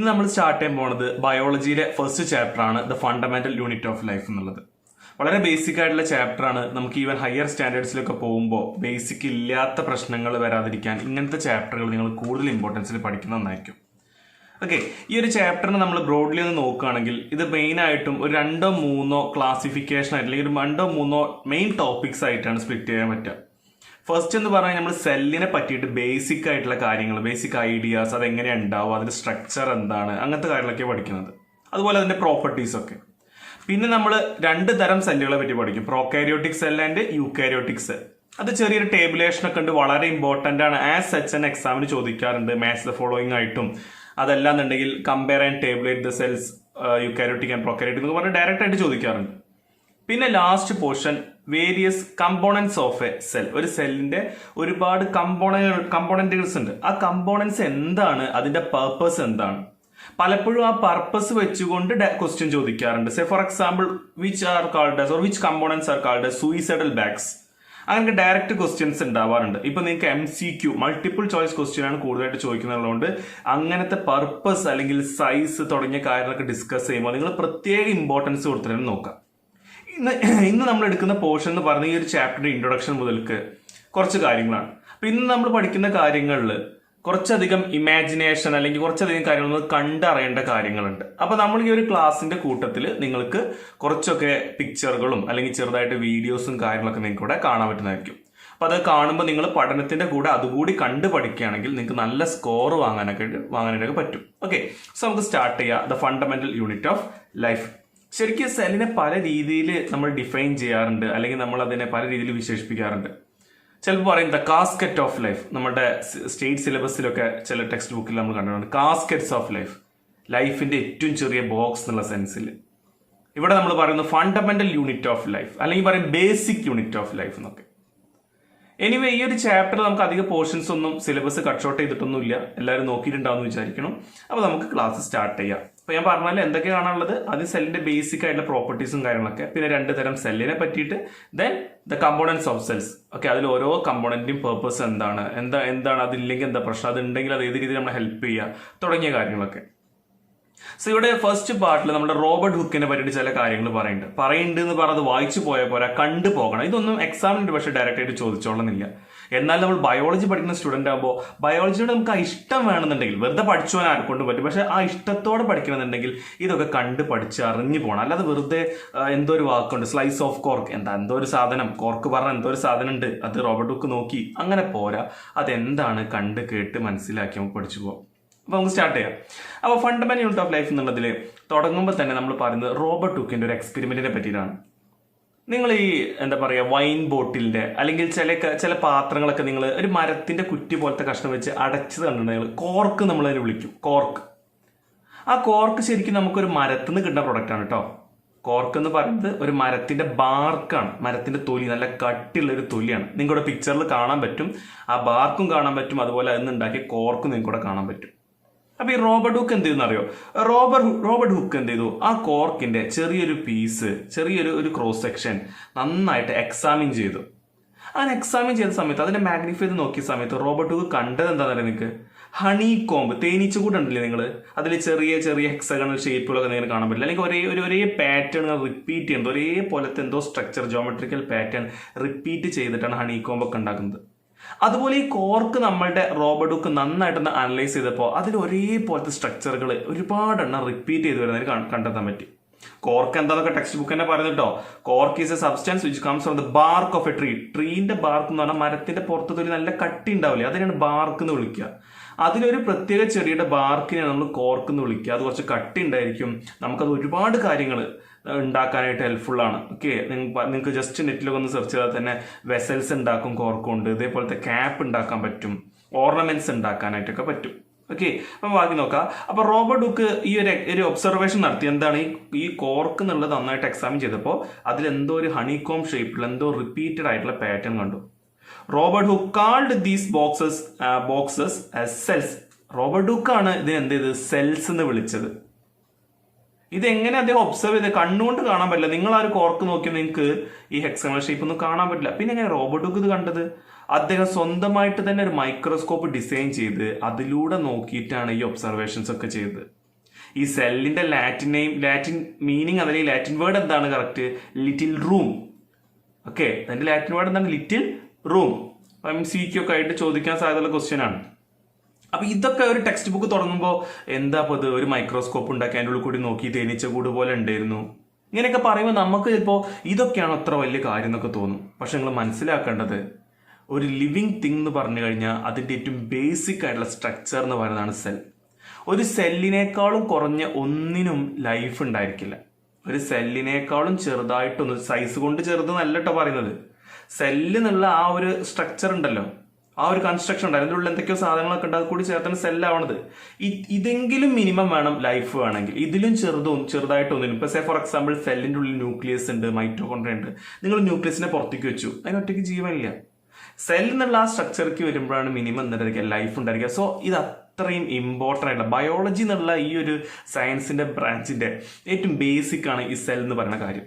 ഇന്ന് നമ്മൾ സ്റ്റാർട്ട് ചെയ്യാൻ പോകുന്നത് ബയോളജിയിലെ ഫസ്റ്റ് ചാപ്റ്റർ ആണ് the fundamental unit of life എന്നുള്ളത്. വളരെ ബേസിക് ആയിട്ടുള്ള ചാപ്റ്റർ ആണ്. നമുക്ക് ഈവൻ ഹയർ സ്റ്റാൻഡേർഡ്സിലൊക്കെ പോകുമ്പോൾ ബേസിക് ഇല്ലാത്ത പ്രശ്നങ്ങൾ വരാതിരിക്കാൻ ഇങ്ങനത്തെ ചാപ്റ്ററുകൾ നിങ്ങൾ കൂടുതൽ ഇമ്പോർട്ടൻസിൽ പഠിക്കുന്നത് നന്നായിരിക്കും. ഓക്കെ, ഈ ഒരു ചാപ്റ്ററിന് നമ്മൾ ബ്രോഡ്ലി ഒന്ന് നോക്കുകയാണെങ്കിൽ ഇത് മെയിൻ ആയിട്ടും ഒരു 2-3 ക്ലാസിഫിക്കേഷൻ ആയിട്ട് അല്ലെങ്കിൽ 2-3 മെയിൻ ടോപ്പിക്സ് ആയിട്ടാണ് സ്പ്ലിറ്റ് ചെയ്യാൻ പറ്റുക. ഫസ്റ്റ് എന്ന് പറഞ്ഞാൽ നമ്മൾ സെല്ലിനെ പറ്റിയിട്ട് ബേസിക് ആയിട്ടുള്ള കാര്യങ്ങൾ, ബേസിക് ഐഡിയാസ്, അതെങ്ങനെ ഉണ്ടാവും, അതിന്റെ സ്ട്രക്ചർ എന്താണ്, അങ്ങനത്തെ കാര്യങ്ങളൊക്കെ പഠിക്കുന്നത്. അതുപോലെ അതിന്റെ പ്രോപ്പർട്ടീസ് ഒക്കെ. പിന്നെ നമ്മൾ 2 തരം സെല്ലുകളെ പറ്റി പഠിക്കും, prokaryotic cell and eukaryotic cell. അത് ചെറിയൊരു ടേബിളേഷൻ ഒക്കെ ഉണ്ട്, വളരെ ഇമ്പോർട്ടന്റ് ആണ്. ആസ് സച്ച് എൻ എക്സാമിന് ചോദിക്കാറുണ്ട്, മാച്ച് ദ ഫോളോയിങ് ആയിട്ടും. അതല്ലാന്നുണ്ടെങ്കിൽ compare and tabulate the cells eukaryotic and prokaryotic എന്ന് പറഞ്ഞ് ഡയറക്റ്റ് ആയിട്ട് ചോദിക്കാറുണ്ട്. പിന്നെ last portion various components of a cell. ഒരു സെല്ലിന്റെ ഒരുപാട് കമ്പോണന്റുകൾസ് ഉണ്ട്. ആ കമ്പോണൻസ് എന്താണ്, അതിന്റെ പർപ്പസ് എന്താണ്. പലപ്പോഴും ആ പർപ്പസ് വെച്ചുകൊണ്ട് ക്വസ്റ്റ്യൻ ചോദിക്കാറുണ്ട്. Say for example which are called as or which components are called as suicidal bags. അങ്ങനെ ഡയറക്റ്റ് ക്വസ്റ്റ്യൻസ് ഉണ്ടാവാറുണ്ട്. ഇപ്പൊ നിങ്ങൾക്ക് MCQ മൾട്ടിപ്പിൾ ചോയ്സ് ക്വസ്റ്റ്യൻ ആണ് കൂടുതലായിട്ട് ചോദിക്കുന്നതുകൊണ്ട് അങ്ങനത്തെ പർപ്പസ് അല്ലെങ്കിൽ സൈസ് തുടങ്ങിയ കാര്യങ്ങളൊക്കെ ഡിസ്കസ് ചെയ്യുമ്പോൾ നിങ്ങൾ പ്രത്യേക ഇമ്പോർട്ടൻസ് കൊടുത്തിട്ട് നോക്കാം. ഇന്ന് നമ്മൾ എടുക്കുന്ന പോർഷൻ എന്ന് പറഞ്ഞ ഈ ഒരു ചാപ്റ്ററിന്റെ ഇൻട്രൊഡക്ഷൻ മുതൽക്ക് കുറച്ച് കാര്യങ്ങളാണ്. അപ്പൊ ഇന്ന് നമ്മൾ പഠിക്കുന്ന കാര്യങ്ങളിൽ കുറച്ചധികം ഇമാജിനേഷൻ അല്ലെങ്കിൽ കുറച്ചധികം കാര്യങ്ങൾ കണ്ടറിയേണ്ട കാര്യങ്ങളുണ്ട്. അപ്പൊ നമ്മൾ ഈ ഒരു ക്ലാസിന്റെ കൂട്ടത്തിൽ നിങ്ങൾക്ക് കുറച്ചൊക്കെ പിക്ചറുകളും അല്ലെങ്കിൽ ചെറുതായിട്ട് വീഡിയോസും കാര്യങ്ങളൊക്കെ നിങ്ങൾക്ക് ഇവിടെ കാണാൻ പറ്റുന്നതായിരിക്കും. അപ്പൊ അത് കാണുമ്പോൾ നിങ്ങൾ പഠനത്തിന്റെ കൂടെ അതുകൂടി കണ്ടു പഠിക്കുകയാണെങ്കിൽ നിങ്ങൾക്ക് നല്ല സ്കോർ വാങ്ങാനായിട്ട് പറ്റും. ഓക്കെ, സോ നമുക്ക് സ്റ്റാർട്ട് ചെയ്യാം the fundamental unit of life. ശരിക്കും സെല്ലിനെ പല രീതിയിൽ നമ്മൾ ഡിഫൈൻ ചെയ്യാറുണ്ട്, അല്ലെങ്കിൽ നമ്മൾ അതിനെ പല രീതിയിൽ വിശേഷിപ്പിക്കാറുണ്ട്. ചിലപ്പോൾ പറയും ദ കാസ്കറ്റ് ഓഫ് ലൈഫ്. നമ്മുടെ സ്റ്റേറ്റ് സിലബസിലൊക്കെ ചില ടെക്സ്റ്റ് ബുക്കിൽ നമ്മൾ കണ്ടിട്ടുണ്ട് കാസ്കറ്റ്സ് ഓഫ് ലൈഫ്, ലൈഫിന്റെ ഏറ്റവും ചെറിയ ബോക്സ് എന്നുള്ള സെൻസിൽ. ഇവിടെ നമ്മൾ പറയുന്നത് ഫണ്ടമെന്റൽ യൂണിറ്റ് ഓഫ് ലൈഫ്, അല്ലെങ്കിൽ പറയും ബേസിക് യൂണിറ്റ് ഓഫ് ലൈഫ് എന്നൊക്കെ. എനിവേ, ഈ ഒരു ചാപ്റ്റർ നമുക്ക് അധിക പോർഷൻസ് ഒന്നും സിലബസ് കട്ട് ഷോർട്ട് ചെയ്തിട്ടൊന്നുമില്ല, എല്ലാവരും നോക്കിയിട്ടുണ്ടാവുമെന്ന് വിചാരിക്കണം. അപ്പൊ നമുക്ക് ക്ലാസ് സ്റ്റാർട്ട് ചെയ്യാം. അപ്പൊ ഞാൻ പറഞ്ഞാൽ എന്തൊക്കെയാണ് കാണാനുള്ളത്, ആദ്യം സെല്ലിന്റെ ബേസിക് ആയിട്ടുള്ള പ്രോപ്പർട്ടീസും കാര്യങ്ങളൊക്കെ, പിന്നെ 2 തരം സെല്ലിനെ പറ്റിയിട്ട്, then the components of cells. Okay, അതിൽ ഓരോ കമ്പോണന്റിന്റെയും പേർപ്പസ് എന്താണ് അതില്ലെങ്കിൽ എന്താ പ്രശ്നം, അത് ഉണ്ടെങ്കിൽ അത് ഏത് രീതിയിൽ നമ്മളെ ഹെൽപ്പ് ചെയ്യുക തുടങ്ങിയ കാര്യങ്ങളൊക്കെ. സോ ഇവിടെ ഫസ്റ്റ് പാർട്ടിൽ നമ്മുടെ റോബർട്ട് ഹുക്കിനെ പറ്റിയിട്ട് ചില കാര്യങ്ങൾ പറയുന്നുണ്ട് എന്ന് പറഞ്ഞത് വായിച്ചു പോയാൽ പോരാ, കണ്ടു പോകണം. ഇതൊന്നും എക്സാമിനുണ്ട്, പക്ഷെ ഡയറക്റ്റ് ആയിട്ട് ചോദിച്ചോളുന്നില്ല. എന്നാൽ നമ്മൾ ബയോളജി പഠിക്കുന്ന സ്റ്റുഡന്റ് ആകുമ്പോൾ ബയോളജിയോട് നമുക്ക് ആ ഇഷ്ടം വേണമെന്നുണ്ടെങ്കിൽ, വെറുതെ പഠിച്ചു പോകാൻ ആർക്കൊണ്ടും പറ്റും, പക്ഷെ ആ ഇഷ്ടത്തോടെ പഠിക്കണമെന്നുണ്ടെങ്കിൽ ഇതൊക്കെ കണ്ട് പഠിച്ച് അറിഞ്ഞു പോകണം. അല്ലാതെ വെറുതെ എന്തോ ഒരു വാക്കുണ്ട് സ്ലൈസ് ഓഫ് കോർക്ക്, എന്തോ ഒരു സാധനം, കോർക്ക് പറഞ്ഞ എന്തോ ഒരു സാധനം ഉണ്ട്, അത് റോബർട്ട് ഹുക്ക് നോക്കി അങ്ങനെ പോരാ. അതെന്താണ് കണ്ട് കേട്ട് മനസ്സിലാക്കി നമുക്ക് പഠിച്ചു പോകാം. അപ്പൊ നമുക്ക് സ്റ്റാർട്ട് ചെയ്യാം. അപ്പൊ ഫണ്ടമെന്റൽ യൂണിറ്റ് ഓഫ് ലൈഫ് എന്നുള്ളതിൽ തുടങ്ങുമ്പോൾ തന്നെ നമ്മൾ പറയുന്നത് റോബർട്ട് ഹുക്കിന്റെ ഒരു എക്സ്പെരിമെന്റിനെ പറ്റിയിട്ടാണ്. നിങ്ങൾ ഈ എന്താ പറയുക, വൈൻ ബോട്ടിലിന്റെ അല്ലെങ്കിൽ ചില പാത്രങ്ങളൊക്കെ നിങ്ങൾ ഒരു മരത്തിന്റെ കുറ്റി പോലത്തെ കഷ്ണം വെച്ച് അടച്ചത് കണ്ടിട്ടുണ്ടെങ്കിൽ കോർക്ക് നമ്മൾ അതിനെ വിളിക്കും, കോർക്ക്. ആ കോർക്ക് ശരിക്കും നമുക്കൊരു മരത്തിൽ നിന്ന് കിട്ടുന്ന പ്രൊഡക്റ്റ് ആണ് കേട്ടോ. കോർക്ക് എന്ന് പറയുന്നത് ഒരു മരത്തിന്റെ ബാർക്കാണ്, മരത്തിന്റെ തൊലി, നല്ല കട്ടിയുള്ള ഒരു തൊലിയാണ്. നിങ്ങളുടെ പിക്ചറിൽ കാണാൻ പറ്റും, ആ ബാർക്കും കാണാൻ പറ്റും, അതുപോലെ അതിന് ഉണ്ടാക്കിയ കോർക്കും നിങ്ങൾക്കൂടെ കാണാൻ പറ്റും. അപ്പൊ ഈ റോബർട്ട് ഹുക്ക് എന്ത് ചെയ്യുന്ന അറിയോ, റോബർട്ട് ഹുക്ക് എന്ത് ചെയ്തു, ആ കോർക്കിന്റെ ചെറിയൊരു പീസ്, ചെറിയൊരു ക്രോസ് സെക്ഷൻ നന്നായിട്ട് എക്സാമിൻ ചെയ്തു. അങ്ങനെ എക്സാമിൻ ചെയ്ത സമയത്ത് അതിനെ മാഗ്നിഫൈ ചെയ്ത് നോക്കിയ സമയത്ത് റോബർട്ട് ഹുക്ക് കണ്ടത് എന്താണെന്ന് അറിയാം നിങ്ങൾക്ക്, ഹണി കോംബ്, തേനീച്ചക്കൂട് ഉണ്ടല്ലേ നിങ്ങൾ, അതിൽ ചെറിയ ഹെക്സഗണൽ ഷേപ്പുകളൊക്കെ നിങ്ങൾ കാണാൻ പറ്റില്ല, അല്ലെങ്കിൽ ഒരേ പാറ്റേൺ റിപ്പീറ്റ് ചെയ്യുന്നത്, ഒരേപോലത്തെ എന്തോ സ്ട്രക്ചർ, ജോമെട്രിക്കൽ പാറ്റേൺ റിപ്പീറ്റ് ചെയ്തിട്ടാണ് ഹണി കോംബ് ഒക്കെ ഉണ്ടാക്കുന്നത്. അതുപോലെ ഈ കോർക്ക് നമ്മളുടെ റോബർട്ട് ഹുക്ക് നന്നായിട്ടൊന്ന് അനലൈസ് ചെയ്തപ്പോൾ അതിൽ ഒരേപോലത്തെ സ്ട്രക്ചറുകൾ ഒരുപാടെണ്ണം റിപ്പീറ്റ് ചെയ്ത് വരുന്നതിന് കണ്ടെത്താൻ പറ്റി. കോർക്ക് എന്താന്നൊക്കെ ടെക്സ്റ്റ് ബുക്ക് തന്നെ പറയുന്നുട്ടോ. Cork is a substance which comes from the bark of a tree. ട്രീന്റെ ബാർക്ക് എന്ന് പറഞ്ഞാൽ മരത്തിന്റെ പുറത്ത് ഒരു നല്ല കട്ടി ഉണ്ടാവില്ലേ, അതിനാണ് ബാർക്ക് എന്ന് വിളിക്കുക. അതിലൊരു പ്രത്യേക ചെടിയുടെ ബാർക്കിനെ നമ്മൾ കോർക്ക് എന്ന് വിളിക്കുക. അത് കുറച്ച് കട്ടി ഉണ്ടായിരിക്കും, നമുക്കത് ഒരുപാട് കാര്യങ്ങൾ ഉണ്ടാക്കാനായിട്ട് ഹെൽപ്ഫുൾ ആണ്. ഓക്കെ, നിങ്ങൾക്ക് ജസ്റ്റ് നെറ്റിലൊക്കെ ഒന്ന് സെർച്ച് ചെയ്താൽ തന്നെ വെസൽസ് ഉണ്ടാക്കും കോർക്ക് കൊണ്ട്, ഇതേപോലത്തെ ക്യാപ്പ് ഉണ്ടാക്കാൻ പറ്റും, ഓർണമെന്റ്സ് ഉണ്ടാക്കാനായിട്ടൊക്കെ പറ്റും. ഓക്കെ, അപ്പൊ ബാക്കി നോക്കാം. അപ്പൊ റോബർട്ട് ഹുക്ക് ഈ ഒരു ഒബ്സർവേഷൻ നടത്തി. എന്താണ് ഈ കോർക്ക് എന്നുള്ളത് നന്നായിട്ട് എക്സാമിൻ ചെയ്തപ്പോൾ അതിലെന്തോ ഒരു ഹണികോം ഷേപ്പിൽ എന്തോ റിപ്പീറ്റഡ് ആയിട്ടുള്ള പാറ്റേൺ കണ്ടു. Robert Hooke called these boxes cells. Robert ഹുക്കാണ് ഇതിന് എന്ത് ചെയ്തത്, സെൽസ് എന്ന് വിളിച്ചത്. ഇതെങ്ങനെ അദ്ദേഹം ഒബ്സർവ് ചെയ്ത്, കണ്ണുകൊണ്ട് കാണാൻ പറ്റില്ല. നിങ്ങൾ ആ ഒരു കോർക്ക് നോക്കിയാൽ നിങ്ങൾക്ക് ഈ ഹെക്സഗണൽ ഷേപ്പ് ഒന്നും കാണാൻ പറ്റില്ല. പിന്നെ എങ്ങനെ റോബർട്ട് ഹുക്ക് ഇത് കണ്ടത്, അദ്ദേഹം സ്വന്തമായിട്ട് തന്നെ ഒരു മൈക്രോസ്കോപ്പ് ഡിസൈൻ ചെയ്ത് അതിലൂടെ നോക്കിയിട്ടാണ് ഈ ഒബ്സർവേഷൻസ് ഒക്കെ ചെയ്തത്. ഈ സെല്ലിന്റെ ലാറ്റിൻ മീനിങ് അതല്ലെങ്കിൽ ലാറ്റിൻ വേർഡ് എന്താണ് കറക്റ്റ്? Little room. ഓക്കെ, അതിന്റെ ലാറ്റിൻ വേർഡ് എന്താണ്? Little room. MCQ ഒക്കെ ആയിട്ട് ചോദിക്കാൻ സാധ്യതയുള്ള ക്വസ്റ്റ്യൻ ആണ്. അപ്പൊ ഇതൊക്കെ ഒരു ടെക്സ്റ്റ് ബുക്ക് തുടങ്ങുമ്പോൾ എന്താ ഇത് ഒരു മൈക്രോസ്കോപ്പ് ഉണ്ടാക്കി അതിൻ്റെ ഉള്ളിൽ കൂടി നോക്കി തേനീച്ച കൂട് പോലെ ഉണ്ടായിരുന്നു, ഇങ്ങനെയൊക്കെ പറയുമ്പോൾ നമുക്ക് ചിലപ്പോൾ ഇതൊക്കെയാണ് അത്ര വലിയ കാര്യം എന്നൊക്കെ തോന്നും. പക്ഷെ നിങ്ങൾ മനസ്സിലാക്കേണ്ടത് ഒരു ലിവിങ് തിങ് എന്ന് പറഞ്ഞു കഴിഞ്ഞാൽ അതിൻ്റെ ഏറ്റവും ബേസിക് ആയിട്ടുള്ള സ്ട്രക്ചർ എന്ന് പറയുന്നതാണ് സെൽ. ഒരു സെല്ലിനേക്കാളും കുറഞ്ഞ ഒന്നിനും ലൈഫ് ഉണ്ടായിരിക്കില്ല. ഒരു സെല്ലിനേക്കാളും ചെറുതായിട്ടൊന്നും, സൈസ് കൊണ്ട് ചെറുതെന്നല്ല കേട്ടോ പറയുന്നത്, സെല്ലിനുള്ള ആ ഒരു സ്ട്രക്ചർ ഉണ്ടല്ലോ, ആ ഒരു കൺസ്ട്രക്ഷൻ ഉണ്ട്, അതിൻ്റെ ഉള്ളിൽ എന്തൊക്കെയോ സാധനങ്ങളൊക്കെ ഉണ്ട്, അത് കൂടി ചേർത്താണ് സെല്ലാവണത്. ഇതെങ്കിലും മിനിമം വേണം ലൈഫ് വേണമെങ്കിൽ. ഇതിലും ചെറുതായിട്ടൊന്നിനും, ഇപ്പൊ ഫോർ എക്സാമ്പിൾ സെല്ലിന്റെ ഉള്ളിൽ ന്യൂക്ലിയസ് ഉണ്ട്, മൈറ്റോകോൺഡ്രിയ ഉണ്ട്, നിങ്ങൾ ന്യൂക്ലിയസിനെ പുറത്തേക്ക് വെച്ചു, അതിനൊറ്റയ്ക്ക് ജീവനില്ല. സെൽ എന്നുള്ള ആ സ്ട്രക്ചർക്ക് വരുമ്പോഴാണ് മിനിമം എന്തായിരിക്കുക ലൈഫ് ഉണ്ടായിരിക്കുക. സോ ഇത് അത്രയും ഇമ്പോർട്ടൻ്റ് ആയിട്ടുള്ള ബയോളജി എന്നുള്ള ഈ ഒരു സയൻസിന്റെ ബ്രാഞ്ചിന്റെ ഏറ്റവും ബേസിക് ആണ് ഈ സെൽ എന്ന് പറയുന്ന കാര്യം.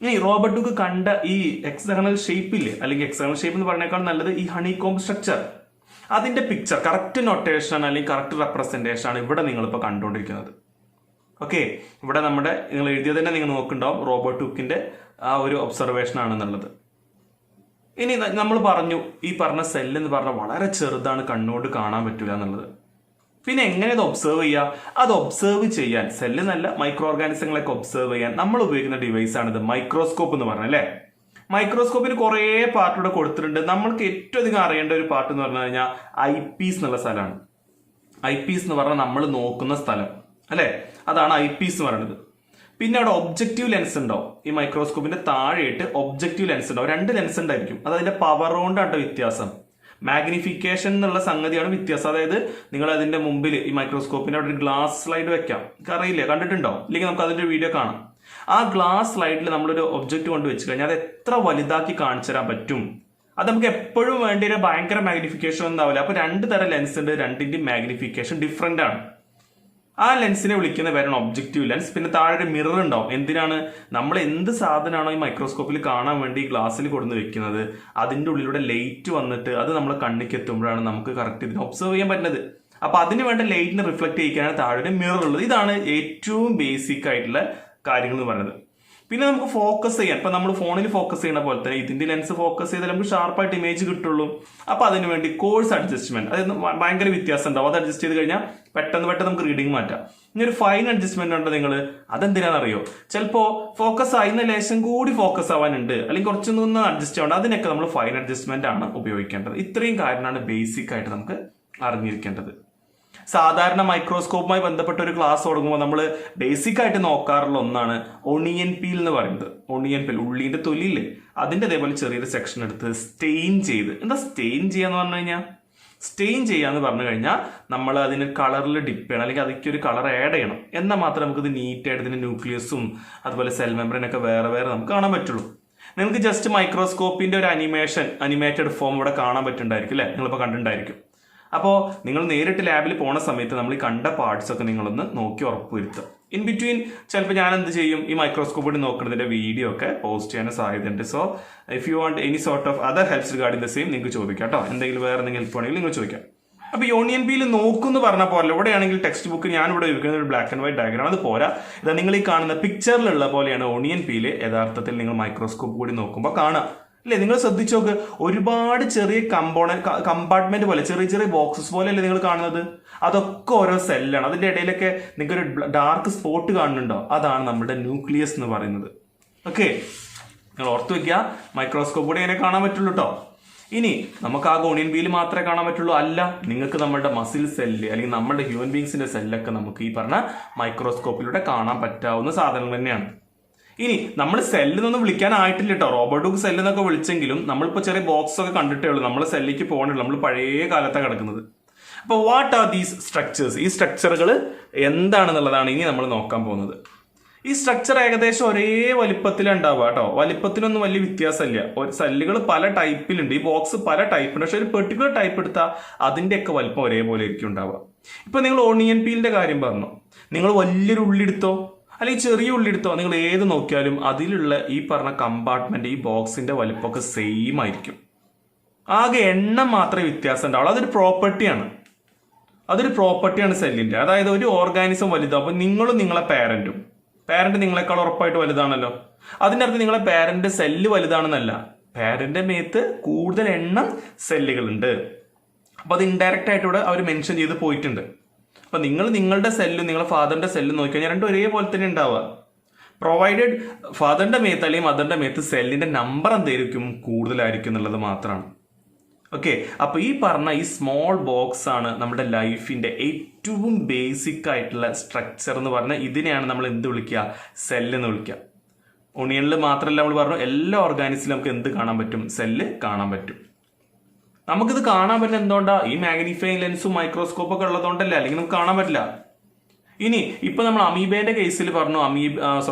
ഇനി റോബർട്ട് ഹൂക്ക് കണ്ട ഈ എക്സഗണൽ ഷേപ്പില്ലേ, അല്ലെങ്കിൽ എക്സഗണൽ ഷേപ്പ് എന്ന് പറഞ്ഞേക്കാൾ നല്ലത് ഈ ഹണികോംബ് സ്ട്രക്ചർ, അതിന്റെ പിക്ചർ കറക്റ്റ് നൊട്ടേഷൻ അല്ലെങ്കിൽ കറക്റ്റ് റെപ്രസെന്റേഷൻ ആണ് ഇവിടെ നിങ്ങളിപ്പോൾ കണ്ടുകൊണ്ടിരിക്കുന്നത്. ഓക്കെ, ഇവിടെ നിങ്ങൾ എഴുതിയത് തന്നെ നിങ്ങൾ നോക്കുന്നുണ്ടാവും റോബർട്ട് ഹൂക്കിന്റെ ആ ഒരു ഒബ്സർവേഷൻ ആണെന്നുള്ളത്. ഇനി നമ്മൾ പറഞ്ഞു ഈ പറഞ്ഞ സെല്ല് എന്ന് പറഞ്ഞാൽ വളരെ ചെറുതാണ്, കണ്ണുകൊണ്ട് കാണാൻ പറ്റില്ല എന്നുള്ളത്. പിന്നെ എങ്ങനെ അത് ഒബ്സർവ് ചെയ്യുക? അത് ഒബ്സർവ് ചെയ്യാൻ സെല്ല് നല്ല മൈക്രോ ഓർഗാനിസങ്ങളൊക്കെ ഒബ്സർവ് ചെയ്യാൻ നമ്മൾ ഉപയോഗിക്കുന്ന ഡിവൈസ് ആണിത് മൈക്രോസ്കോപ്പ് എന്ന് പറഞ്ഞത് അല്ലേ. മൈക്രോസ്കോപ്പിന് കുറേ പാർട്ടിവിടെ കൊടുത്തിട്ടുണ്ട്. നമ്മൾക്ക് ഏറ്റവും അധികം അറിയേണ്ട ഒരു പാർട്ട് എന്ന് പറഞ്ഞു കഴിഞ്ഞാൽ ഐ പീസ് എന്നുള്ള സ്ഥലമാണ്. ഐ പീസ് എന്ന് പറഞ്ഞാൽ നമ്മൾ നോക്കുന്ന സ്ഥലം അല്ലെ, അതാണ് ഐ പീസ് എന്ന് പറയുന്നത്. പിന്നെ അവിടെ ഒബ്ജക്റ്റീവ് ലെൻസ് ഉണ്ടാവും. ഈ മൈക്രോസ്കോപ്പിന്റെ താഴെയിട്ട് ഒബ്ജക്റ്റീവ് ലെൻസ് ഉണ്ടാവും. 2 ലെൻസ് ഉണ്ടായിരിക്കും. അത് അതിന്റെ പവർ കൊണ്ടാണ് വ്യത്യാസം. മാഗ്നിഫിക്കേഷൻ എന്നുള്ള സംഗതിയാണ് വ്യത്യാസം. അതായത് നിങ്ങൾ അതിന്റെ മുമ്പിൽ ഈ മൈക്രോസ്കോപ്പിന്റെ അവിടെ ഒരു ഗ്ലാസ് സ്ലൈഡ് വെക്കാം, അറിയില്ലേ, കണ്ടിട്ടുണ്ടോ? ഇല്ലെങ്കിൽ നമുക്ക് അതിന്റെ വീഡിയോ കാണാം. ആ ഗ്ലാസ് സ്ലൈഡിൽ നമ്മളൊരു ഒബ്ജക്റ്റ് കൊണ്ട് വെച്ച് കഴിഞ്ഞാൽ അത് എത്ര വലുതാക്കി കാണിച്ചു തരാൻ പറ്റും. അത് നമുക്ക് എപ്പോഴും വേണ്ടി ഒരു ഭയങ്കര മാഗ്നിഫിക്കേഷൻ ഒന്നും ആവില്ല. അപ്പൊ 2 തരം ലെൻസ് ഉണ്ട്, 2ന്റെയും മാഗ്നിഫിക്കേഷൻ ഡിഫറെന്റ് ആണ്. ആ ലെൻസിനെ വിളിക്കുന്ന പേരാണ് ഒബ്ജക്റ്റീവ് ലെൻസ്. പിന്നെ താഴെ ഒരു മിറർ ഉണ്ടാവും. എന്തിനാണ്? നമ്മൾ എന്ത് സാധനമാണോ ഈ മൈക്രോസ്കോപ്പിൽ കാണാൻ വേണ്ടി ഗ്ലാസ്സിൽ കൊടുന്ന് വെക്കുന്നത്, അതിന്റെ ഉള്ളിലൂടെ ലൈറ്റ് വന്നിട്ട് അത് നമ്മളെ കണ്ണിക്ക് എത്തുമ്പോഴാണ് നമുക്ക് കറക്റ്റ് ഇതിനെ ഒബ്സർവ് ചെയ്യാൻ പറ്റുന്നത്. അപ്പൊ അതിന് വേണ്ട ലൈറ്റിനെ റിഫ്ലക്ട് ചെയ്യിക്കാനാണ് താഴെ ഒരു മിറർ ഉള്ളത്. ഇതാണ് ഏറ്റവും ബേസിക് ആയിട്ടുള്ള കാര്യങ്ങൾ എന്ന് പറയുന്നത്. പിന്നെ നമുക്ക് ഫോക്കസ് ചെയ്യാൻ, ഇപ്പൊ നമ്മൾ ഫോണിൽ ഫോക്കസ് ചെയ്യുന്ന പോലെ തന്നെ ഇതിന്റെ ലെൻസ് ഫോക്കസ് ചെയ്താൽ നമുക്ക് ഷാർപ്പായിട്ട് ഇമേജ് കിട്ടുള്ളൂ. അപ്പൊ അതിന് വേണ്ടി കോഴ്സ് അഡ്ജസ്റ്റ്മെന്റ്, അതായത് ഭയങ്കര വ്യത്യാസം ഉണ്ടാവും. അത് അഡ്ജസ്റ്റ് ചെയ്ത് കഴിഞ്ഞാൽ പെട്ടെന്ന് നമുക്ക് റീഡിങ് മാറ്റാം. ഇനി ഒരു ഫൈൻ അഡ്ജസ്റ്റ്മെന്റ് ഉണ്ട് നിങ്ങൾ, അതെന്തിനാണെന്നറിയോ? ചിലപ്പോ ഫോക്കസ് ആയിരുന്ന ലേശം കൂടി ഫോക്കസ് ആവാനുണ്ട്, അല്ലെങ്കിൽ കുറച്ചൊന്നും അഡ്ജസ്റ്റ് ആവേണ്ട, അതിനൊക്കെ നമ്മൾ ഫൈൻ അഡ്ജസ്റ്റ്മെന്റ് ആണ് ഉപയോഗിക്കേണ്ടത്. ഇത്രയും കാര്യമാണ് ബേസിക് ആയിട്ട് നമുക്ക് അറിഞ്ഞിരിക്കേണ്ടത്. സാധാരണ മൈക്രോസ്കോപ്പുമായി ബന്ധപ്പെട്ട ഒരു ക്ലാസ് തുടങ്ങുമ്പോൾ നമ്മൾ ബേസിക് ആയിട്ട് നോക്കാറുള്ള ഒന്നാണ് ഒണിയൻ പീൽ എന്ന് പറയുന്നത്. ഒണിയൻ പീൽ, ഉള്ളിന്റെ തൊലിയില്ലേ, അതിന്റെ അതേപോലെ ചെറിയൊരു സെക്ഷൻ എടുത്ത് സ്റ്റെയിൻ ചെയ്ത്, എന്താ സ്റ്റെയിൻ ചെയ്യാന്ന് പറഞ്ഞു കഴിഞ്ഞാൽ? സ്റ്റെയിൻ ചെയ്യാന്ന് പറഞ്ഞു കഴിഞ്ഞാൽ നമ്മൾ അതിന് കളറിൽ ഡിപ്പ് ചെയ്യണം, അല്ലെങ്കിൽ അതിലേക്ക് ഒരു കളർ ആഡ് ചെയ്യണം. എന്നാൽ മാത്രമേ നമുക്കിത് നീറ്റായിട്ട് ഇതിന്റെ ന്യൂക്ലിയസും അതുപോലെ സെൽ മെമ്പറിനൊക്കെ വേറെ നമുക്ക് കാണാൻ പറ്റുള്ളൂ. നിങ്ങൾക്ക് ജസ്റ്റ് മൈക്രോസ്കോപ്പിന്റെ ഒരു അനിമേറ്റഡ് ഫോം ഇവിടെ കാണാൻ പറ്റുന്നുണ്ടായിരിക്കും അല്ലെ, നിങ്ങളിപ്പോൾ കണ്ടിട്ടുണ്ടായിരിക്കും. അപ്പോൾ നിങ്ങൾ നേരിട്ട് ലാബിൽ പോണ സമയത്ത് നമ്മൾ ഈ കണ്ട പാർട്സ് ഒക്കെ നിങ്ങളൊന്ന് നോക്കി ഉറപ്പുവരുത്തുക. ഇൻ ബിറ്റ്വീൻ ചിലപ്പോൾ ഞാൻ എന്ത് ചെയ്യും, ഈ മൈക്രോസ്കോപ്പിൽ നോക്കുന്നതിന്റെ വീഡിയോ ഒക്കെ പോസ്റ്റ് ചെയ്യാൻ സാധ്യതയുണ്ട്. So if you want any sort of other helps regarding the same നിങ്ങൾക്ക് ചോദിക്കാം കേട്ടോ. എന്തെങ്കിലും വേറെ എന്തെങ്കിലും ഹെൽപ്പ് ആണെങ്കിൽ നിങ്ങൾ ചോദിക്കാം. അപ്പൊ യൂണിയൻ പീൽ നോക്കുമെന്ന് പറഞ്ഞ പോലെ ഇവിടെയാണെങ്കിൽ ടെക്സ്റ്റ് ബുക്ക് ഞാൻ ഇവിടെ ഉപയോഗിക്കുന്ന ഒരു ബ്ലാക്ക് ആൻഡ് വൈറ്റ് ഡയഗ്രാം, അത് പോരാ. ഇതാ നിങ്ങൾ ഈ കാണുന്ന പിക്ചറിലുള്ള പോലെയാണ് ഓണിയൻ പീല് യഥാർത്ഥത്തിൽ നിങ്ങൾ മൈക്രോസ്കോപ്പ് കൂടി നോക്കുമ്പോൾ കാണാം അല്ലേ. നിങ്ങൾ ശ്രദ്ധിച്ചു നോക്ക്, ഒരുപാട് ചെറിയ കമ്പാർട്ട്മെന്റ് പോലെ ചെറിയ ബോക്സസ് പോലെ അല്ലേ നിങ്ങൾ കാണുന്നത്? അതൊക്കെ ഓരോ സെല്ലാണ്. അതിന്റെ ഇടയിലൊക്കെ നിങ്ങൾക്ക് ഒരു ഡാർക്ക് സ്പോട്ട് കാണുന്നുണ്ടോ? അതാണ് നമ്മുടെ ന്യൂക്ലിയസ് എന്ന് പറയുന്നത്. ഓക്കെ, നിങ്ങൾ ഓർത്ത് വെക്കുക, മൈക്രോസ്കോപ്പ് കൂടെ ഇങ്ങനെ കാണാൻ പറ്റുള്ളൂ കേട്ടോ. ഇനി നമുക്ക് ആ ഓണിയൻ പീൽ മാത്രമേ കാണാൻ പറ്റുള്ളൂ? അല്ല, നിങ്ങൾക്ക് നമ്മുടെ മസിൽ സെല്ല് അല്ലെങ്കിൽ നമ്മുടെ ഹ്യൂമൻ ബീങ്സിന്റെ സെല്ലൊക്കെ നമുക്ക് ഈ പറഞ്ഞ മൈക്രോസ്കോപ്പിലൂടെ കാണാൻ പറ്റാവുന്ന സാധനങ്ങൾ തന്നെയാണ്. ഇനി നമ്മൾ സെല്ലെന്നൊന്നും വിളിക്കാനായിട്ടില്ല കേട്ടോ. റോബർട്ട് ഹൂക്ക് സെല്ല് എന്നൊക്കെ വിളിച്ചെങ്കിലും നമ്മളിപ്പോൾ ചെറിയ ബോക്സ് ഒക്കെ കണ്ടിട്ടേ ഉള്ളൂ. നമ്മൾ സെല്ലിലേക്ക് പോകണില്ല, നമ്മൾ പഴയ കാലത്താണ് കിടക്കുന്നത്. അപ്പോൾ വാട്ട് ആർ ദീസ് സ്ട്രക്ചേഴ്സ്? ഈ സ്ട്രക്ചറുകൾ എന്താണെന്നുള്ളതാണ് ഇനി നമ്മൾ നോക്കാൻ പോകുന്നത്. ഈ സ്ട്രക്ചർ ഏകദേശം ഒരേ വലിപ്പത്തിലുണ്ടാവുക കേട്ടോ. വലിപ്പത്തിനൊന്നും വലിയ വ്യത്യാസമില്ല. സെല്ലുകൾ പല ടൈപ്പിലുണ്ട്, ഈ ബോക്സ് പല ടൈപ്പുണ്ട്. പക്ഷെ ഒരു പെർട്ടിക്കുലർ ടൈപ്പ് എടുത്താൽ അതിൻ്റെയൊക്കെ വലിപ്പം ഒരേപോലെ ആയിരിക്കും ഉണ്ടാവുക. ഇപ്പൊ നിങ്ങൾ ഓണിയൻ പീലിന്റെ കാര്യം പറഞ്ഞു, നിങ്ങൾ വലിയൊരു ഉള്ളി എടുത്തോ അല്ലെങ്കിൽ ചെറിയ ഉള്ളി എടുത്തോ, നിങ്ങൾ ഏത് നോക്കിയാലും അതിലുള്ള ഈ പറഞ്ഞ കമ്പാർട്ട്മെന്റ്, ഈ ബോക്സിന്റെ വലിപ്പമൊക്കെ സെയിം ആയിരിക്കും. ആകെ എണ്ണം മാത്രമേ വ്യത്യാസം ഉണ്ടാവുള്ളൂ. അതൊരു പ്രോപ്പർട്ടിയാണ്. അതൊരു പ്രോപ്പർട്ടിയാണ് സെല്ലിന്റെ. അതായത് ഒരു ഓർഗാനിസം വലുതാകുമ്പോൾ നിങ്ങളും നിങ്ങളെ പാരന്റ് നിങ്ങളെക്കാൾ ഉറപ്പായിട്ട് വലുതാണല്ലോ. അതിൻ്റെ അർത്ഥം നിങ്ങളെ പാരന്റ് സെല്ല് വലുതാണെന്നല്ല, പാരന്റ് മേത്ത് കൂടുതൽ എണ്ണം സെല്ലുകളുണ്ട്. അപ്പൊ അത് ഇൻഡയറക്റ്റ് ആയിട്ട് ഇവിടെ അവർ മെൻഷൻ ചെയ്ത് പോയിട്ടുണ്ട്. അപ്പൊ നിങ്ങൾ നിങ്ങളുടെ സെല്ലും നിങ്ങളുടെ ഫാദറിന്റെ സെല്ലും നോക്കിക്കഴിഞ്ഞാൽ രണ്ടും ഒരേപോലെ തന്നെ ഉണ്ടാവുക. പ്രൊവൈഡഡ് ഫാദറിന്റെ മേത്ത് അല്ലെങ്കിൽ മദറിന്റെ മേത്ത് സെല്ലിന്റെ നമ്പർ എന്തായിരിക്കും കൂടുതലായിരിക്കും എന്നുള്ളത് മാത്രമാണ്. ഓക്കെ, അപ്പൊ ഈ പറഞ്ഞ ഈ സ്മോൾ ബോക്സ് ആണ് നമ്മുടെ ലൈഫിന്റെ ഏറ്റവും ബേസിക് ആയിട്ടുള്ള സ്ട്രക്ചർ എന്ന് പറഞ്ഞാൽ ഇതിനെയാണ് നമ്മൾ എന്ത് വിളിക്കുക? സെല്ല് എന്ന് വിളിക്കുക. ഒണിയനിൽ മാത്രമല്ല നമ്മൾ പറഞ്ഞു, എല്ലാ ഓർഗാനിസിലും നമുക്ക് എന്ത് കാണാൻ പറ്റും? സെല്ല് കാണാൻ പറ്റും. നമുക്കിത് കാണാൻ പറ്റുന്ന എന്തുകൊണ്ടാ? ഈ മാഗ്നിഫൈങ് ലെൻസും മൈക്രോസ്കോപ്പ് ഒക്കെ ഉള്ളതുകൊണ്ടല്ലേ, അല്ലെങ്കിൽ നമുക്ക് കാണാൻ പറ്റില്ല. ഇനി ഇപ്പൊ നമ്മൾ അമീബേന്റെ കേസിൽ പറഞ്ഞു, അമീബ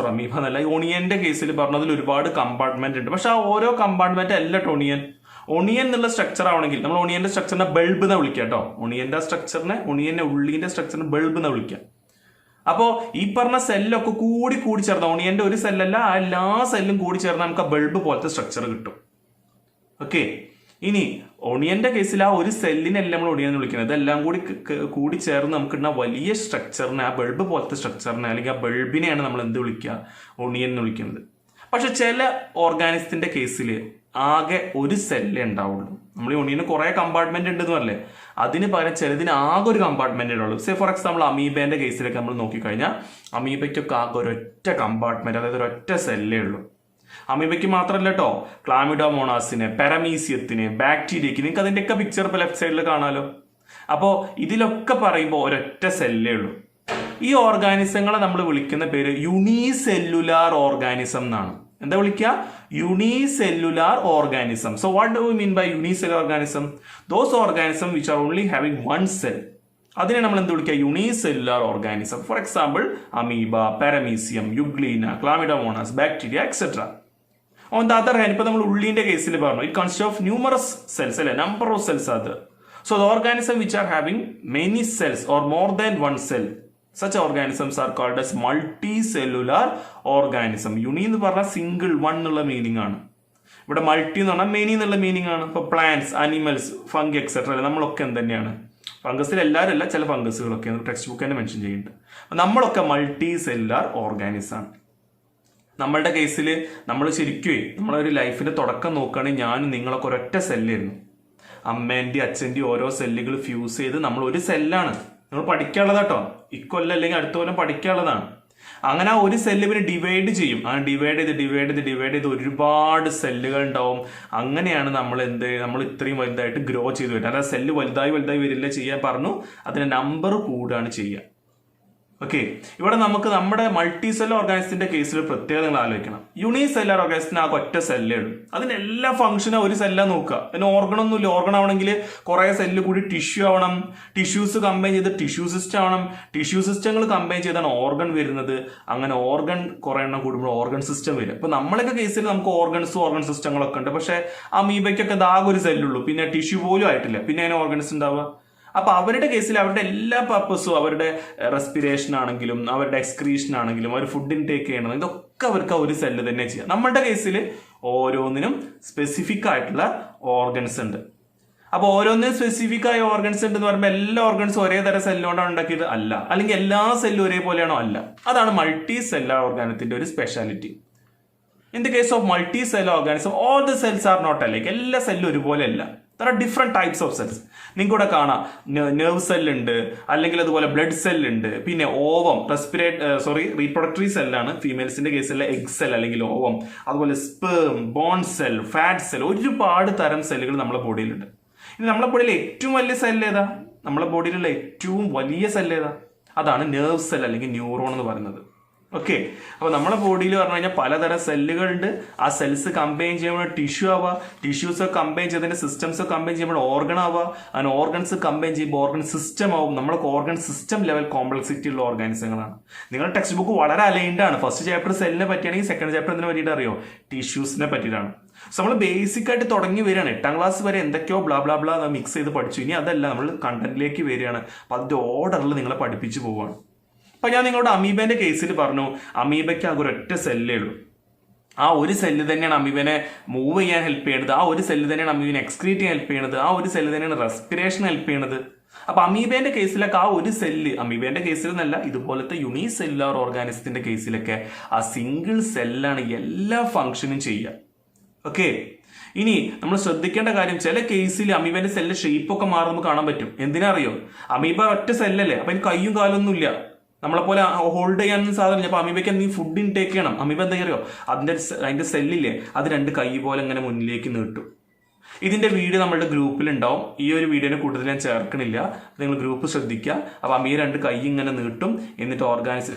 എന്നല്ല, ഒണിയന്റെ കേസിൽ പറഞ്ഞു അതിൽ ഒരുപാട് കമ്പാർട്ട്മെന്റ് ഉണ്ട്. പക്ഷെ ആ ഓരോ കമ്പാർട്ട്മെന്റ് അല്ല ഒണിയൻ എന്നുള്ള സ്ട്രക്ചർ ആവണമെങ്കിൽ നമ്മൾ ഒണിയന്റെ സ്ട്രക്ചറിനെ ബൾബ് എന്ന് വിളിക്കുക കേട്ടോ. ഒണിയന്റെ ഉള്ളിന്റെ സ്ട്രക്ചറിനെ ബൾബ് എന്ന് വിളിക്കുക. അപ്പോ ഈ പറഞ്ഞ സെല്ലൊക്കെ കൂടി ചേർന്ന, ഒണിയന്റെ ഒരു സെല്ലല്ല, ആ എല്ലാ സെല്ലും കൂടി ചേർന്ന് നമുക്ക് ആ ബൾബ് പോലത്തെ സ്ട്രക്ചർ കിട്ടും. ഓക്കെ, ഇനി ഒണിയന്റെ കേസിൽ ആ ഒരു സെല്ലിനല്ല നമ്മൾ ഒണിയൻ എന്ന് വിളിക്കുന്നത്. ഇതെല്ലാം കൂടി ചേർന്ന് നമുക്ക് കിട്ടുന്ന വലിയ സ്ട്രക്ചറിനെ, ആ ബൾബ് പോലത്തെ സ്ട്രക്ചറിനെ അല്ലെങ്കിൽ ആ ബൾബിനെയാണ് നമ്മൾ എന്ത് വിളിക്കുക? ഒണിയൻ എന്ന് വിളിക്കുന്നത്. പക്ഷെ ചില ഓർഗാനിസത്തിന്റെ കേസിൽ ആകെ ഒരു സെല്ലേ ഉണ്ടാവുള്ളൂ. നമ്മൾ ഈ ഒണിയന് കുറെ കമ്പാർട്ട്മെന്റ് ഉണ്ടെന്ന് പറഞ്ഞേ, അതിന് പകരം ചിലതിന് ആകെ ഒരു കമ്പാർട്ട്മെന്റ് ഉള്ളൂ. സേ ഫോർ എക്സാമ്പിൾ അമീബേന്റെ കേസിലൊക്കെ നമ്മൾ നോക്കിക്കഴിഞ്ഞാൽ അമീബയ്ക്കൊക്കെ ആകെ ഒരൊറ്റ കമ്പാർട്ട്മെന്റ്, അതായത് ഒരൊറ്റ സെല്ലേ ഉള്ളൂ. അമീബയ്ക്ക് മാത്രമല്ല കേട്ടോ, ക്ലാമിഡോമോണാസിന്, പെരമീസിയത്തിന്, ബാക്ടീരിയക്ക്, നിങ്ങൾക്ക് അതിന്റെയൊക്കെ പിക്ചർ ഇപ്പൊ ലെഫ്റ്റ് സൈഡിൽ കാണാലോ. അപ്പോ ഇതിലൊക്കെ പറയുമ്പോൾ ഒരൊറ്റ സെല്ലേ ഉള്ളൂ. ഈ ഓർഗാനിസങ്ങളെ നമ്മൾ വിളിക്കുന്ന പേര് യൂണിസെല്ലുലാർ ഓർഗാനിസം എന്നാണ്. എന്താ വിളിക്കുക? Unicellular organism. So what do you mean by unicellular organism? Those organism which are only having one cell, അതിനെ നമ്മൾ എന്ത് വിളിക്കുക? Unicellular organism. For example amoeba, paramecium, euglena, chlamydomonas, bacteria etcetera. On the other hand, ഇപ്പൊ നമ്മൾ ഉള്ളിന്റെ കേസിൽ പറഞ്ഞു, it consist of numerous cells, അല്ലെ, നമ്പർ ഓഫ് സെൽസ് അത്. So the organism which are having many cells or more than one cell, such organisms are called as multicellular organism. യൂണി എന്ന് പറഞ്ഞാൽ single, one എന്നുള്ള മീനിങ് ആണ്. ഇവിടെ multi എന്ന് പറഞ്ഞാൽ many എന്നുള്ള മീനിങ് ആണ്. ഇപ്പൊ പ്ലാന്റ്സ്, അനിമൽസ്, ഫംഗി എക്സെട്ര അല്ലെ, നമ്മളൊക്കെ എന്ത് തന്നെയാണ്? ഫംഗസിൽ എല്ലാവരും അല്ല, ചില ഫംഗസുകളൊക്കെ ടെക്സ്റ്റ് ബുക്ക് തന്നെ മെൻഷൻ ചെയ്യുന്നുണ്ട്. നമ്മളൊക്കെ മൾട്ടി സെല്ലുലാർ ഓർഗാനിസം ആണ്. നമ്മളുടെ കേസിൽ നമ്മൾ ശരിക്കും നമ്മളൊരു ലൈഫിന്റെ തുടക്കം നോക്കുകയാണെങ്കിൽ ഞാനും നിങ്ങളൊക്കെ ഒരൊറ്റ സെല്ലായിരുന്നു. അമ്മേന്റെയും അച്ഛന്റെയും ഓരോ സെല്ലുകൾ ഫ്യൂസ് ചെയ്ത് നമ്മൾ ഒരു സെല്ലാണ്. നിങ്ങൾ പഠിക്കാനുള്ളതാട്ടോ, ഇക്കൊല്ലം അല്ലെങ്കിൽ അടുത്ത കൊല്ലം പഠിക്കാനുള്ളതാണ്. അങ്ങനെ ആ ഒരു സെല്ല് പിന്നെ ഡിവൈഡ് ചെയ്യും. അങ്ങനെ ഡിവൈഡ് ചെയ്ത് ഒരുപാട് സെല്ലുകൾ ഉണ്ടാവും. അങ്ങനെയാണ് നമ്മൾ ഇത്രയും വലുതായിട്ട് ഗ്രോ ചെയ്ത് വരുന്നത്. അല്ലാതെ സെല്ല് വലുതായി വരില്ല ചെയ്യാൻ പറഞ്ഞു, അതിന്റെ നമ്പർ കൂടുകയാണ് ചെയ്യുക. ഓക്കെ, ഇവിടെ നമുക്ക് നമ്മുടെ മൾട്ടി സെൽ ഓർഗാനിസത്തിന്റെ കേസിൽ പ്രത്യേകത നിങ്ങൾ ആലോചിക്കണം. യൂണിസെല്ലുലാർ ഓർഗാനിസത്തിന് ആ ഒറ്റ സെല്ലേ ഉള്ളൂ. അതിന് എല്ലാ ഫംഗ്ഷനും ഒരു സെല്ലാ നോക്കുക. അതിന് ഓർഗണൊന്നുമില്ല. ഓർഗൺ ആവണമെങ്കിൽ കുറെ സെല്ല് കൂടി ടിഷ്യൂ ആവണം, ടിഷ്യൂസ് കമ്പൈൻ ചെയ്ത് ടിഷ്യൂ സിസ്റ്റം ആവണം, ടിഷ്യൂ സിസ്റ്റങ്ങൾ കമ്പൈൻ ചെയ്താണ് ഓർഗൺ വരുന്നത്. അങ്ങനെ ഓർഗൺ കുറെ എണ്ണം കൂടുമ്പോൾ ഓർഗൺ സിസ്റ്റം വരും. ഇപ്പൊ നമ്മളൊക്കെ കേസിൽ നമുക്ക് ഓർഗൺ സിസ്റ്റങ്ങളൊക്കെ ഉണ്ട്. പക്ഷെ അമീബയ്ക്കൊക്കെ ആകെ ഒരു സെല്ലുള്ളൂ, പിന്നെ ടിഷ്യൂ പോലും ആയിട്ടില്ല, പിന്നെ അതിന് ഓർഗൻസ് ഉണ്ടാവുക. അപ്പൊ അവരുടെ കേസിൽ അവരുടെ എല്ലാ പർപ്പസും, അവരുടെ റെസ്പിറേഷൻ ആണെങ്കിലും അവരുടെ എക്സ്ക്രീഷൻ ആണെങ്കിലും അവർ ഫുഡ് ഇൻടേക്ക് ചെയ്യണം, ഇതൊക്കെ അവർക്ക് ഒരു സെല്ല് തന്നെ ചെയ്യാം. നമ്മുടെ കേസിൽ ഓരോന്നിനും സ്പെസിഫിക് ആയിട്ടുള്ള ഓർഗൻസ് ഉണ്ട്. അപ്പൊ ഓരോന്നിനും സ്പെസിഫിക് ആയ ഓർഗൻസ് ഉണ്ട് എന്ന് പറയുമ്പോൾ എല്ലാ ഓർഗൻസും ഒരേ തരം സെല്ലുകൊണ്ടാണ് ഉണ്ടാക്കിയത്? അല്ല. അല്ലെങ്കിൽ എല്ലാ സെല്ലും ഒരേപോലെയാണോ? അല്ല. അതാണ് മൾട്ടി സെല്ലുലാർ ഓർഗാനിസത്തിന്റെ ഒരു speciality. In the case of multicellular organism, all the cells are not alike. എല്ലാ സെല്ലും ഒരുപോലെ അല്ല. There are different types of cells. നിങ്ങൾക്ക് ഇവിടെ കാണാം നെർവ് സെല്ലുണ്ട്, അല്ലെങ്കിൽ അതുപോലെ ബ്ലഡ് സെല്ലുണ്ട്, പിന്നെ ഓവം, റീപ്രൊഡക്ടറി സെല്ലാണ് ഫീമെയിൽസിന്റെ കേസിലെ എഗ് സെൽ അല്ലെങ്കിൽ ഓവം, അതുപോലെ sperm, bone cell, fat cell, ഒരുപാട് തരം സെല്ലുകൾ നമ്മുടെ ബോഡിയിലുണ്ട്. ഇനി നമ്മുടെ ബോഡിയിലെ ഏറ്റവും വലിയ സെൽ ഏതാ? നമ്മുടെ ബോഡിയിലുള്ള ഏറ്റവും വലിയ സെൽ ഏതാ? അതാണ് നെർവ് സെൽ അല്ലെങ്കിൽ ന്യൂറോൺ എന്ന് പറയുന്നത്. ഓക്കെ, അപ്പൊ നമ്മുടെ ബോഡിയിൽ പറഞ്ഞു കഴിഞ്ഞാൽ പലതരം സെല്ലുകളുണ്ട്. ആ സെൽസ് കമ്പൈൻ ചെയ്യുമ്പോൾ ടിഷ്യൂ ആവുക, ടിഷ്യൂസ് കമ്പൈൻ ചെയ്തതിന്റെ സിസ്റ്റംസ് കമ്പൈൻ ചെയ്യുമ്പോൾ ഓർഗൺ ആവുക, അങ്ങനെ ഓർഗൻസ് കമ്പൈൻ ചെയ്യുമ്പോൾ ഓർഗൻ സിസ്റ്റം ആവും. നമ്മളൊക്കെ ഓർഗൻ സിസ്റ്റം ലെവൽ കോംപ്ലക്സിറ്റി ഉള്ള ഓർഗാനിസങ്ങളാണ്. നിങ്ങളുടെ ടെക്സ്റ്റ് ബുക്ക് വളരെ അലൈൻഡ് ആണ്. ഫസ്റ്റ് ചാപ്റ്റർ സെല്ലിനെ പറ്റിയാണെങ്കിൽ സെക്കൻഡ് ചാപ്റ്റർ എന്തിനെ പറ്റിയിട്ട് അറിയോ? ടിഷ്യൂസിനെ പറ്റിയിട്ടാണ്. സോ നമ്മൾ ബേസിക് ആയിട്ട് തുടങ്ങി വരികയാണ്. 8ാം ക്ലാസ് വരെ എന്തൊക്കെയോ ബ്ലാ മിക്സ് ചെയ്ത് പഠിച്ചു. ഇനി അതല്ല, നമ്മൾ കണ്ടന്റിലേക്ക് വരികയാണ്. അപ്പൊ അതിന്റെ ഓർഡറിൽ നിങ്ങളെ പഠിപ്പിച്ചു പോവുകയാണ്. അപ്പൊ ഞാൻ നിങ്ങളുടെ അമീബേന്റെ കേസിൽ പറഞ്ഞു, അമീബയ്ക്ക് ആകെ ഒരൊറ്റ സെല്ലേ ഉള്ളൂ. ആ ഒരു സെല്ല് തന്നെയാണ് അമീബനെ മൂവ് ചെയ്യാൻ ഹെൽപ്പ് ചെയ്യുന്നത്. ആ ഒരു സെല്ല് തന്നെയാണ് അമീബനെ എക്സ്ക്രീറ്റ് ചെയ്യാൻ ഹെൽപ്പ് ചെയ്യുന്നത്. ആ ഒരു സെല്ല് തന്നെയാണ് റെസ്പിറേഷൻ ഹെൽപ്പ് ചെയ്യുന്നത്. അപ്പൊ അമീബേന്റെ കേസിലൊക്കെ ആ ഒരു സെല്ല്, അമീബേന്റെ കേസിൽ എന്നല്ല, ഇതുപോലത്തെ യൂണിസെല്ലുലാർ ഓർഗാനിസത്തിന്റെ കേസിലൊക്കെ ആ സിംഗിൾ സെല്ലാണ് എല്ലാ ഫംഗ്ഷനും ചെയ്യുക. ഓക്കെ, ഇനി നമ്മൾ ശ്രദ്ധിക്കേണ്ട കാര്യം, ചില കേസിൽ അമീബന്റെ സെല്ല് ഷേപ്പ് ഒക്കെ മാറുമ്പോൾ കാണാൻ പറ്റും. എന്തിനാ അറിയോ? അമീബ ഒറ്റ സെല്ലല്ലേ, അപ്പൊ അതിന് കയ്യും കാലൊന്നും ഇല്ല, നമ്മളെ പോലെ ഹോൾഡ് ചെയ്യാനൊന്നും സാധനം. അപ്പൊ അമീബയ്ക്ക് എന്തെങ്കിലും ഫുഡ് ഇൻടേക്ക് ചെയ്യണം, അമീബ എന്താ അറിയോ, അതിന്റെ സെല്ലില്ലേ അത് രണ്ട് കൈ പോലെ ഇങ്ങനെ മുന്നിലേക്ക് നീട്ടും. ഇതിന്റെ വീഡിയോ നമ്മളുടെ ഗ്രൂപ്പിലുണ്ടാവും. ഈ ഒരു വീഡിയോനെ കൂടുതൽ ഞാൻ ചേർക്കണില്ല, നിങ്ങൾ ഗ്രൂപ്പ് ശ്രദ്ധിക്കുക. അപ്പൊ അമീബ രണ്ട് കൈ ഇങ്ങനെ നീട്ടും, എന്നിട്ട്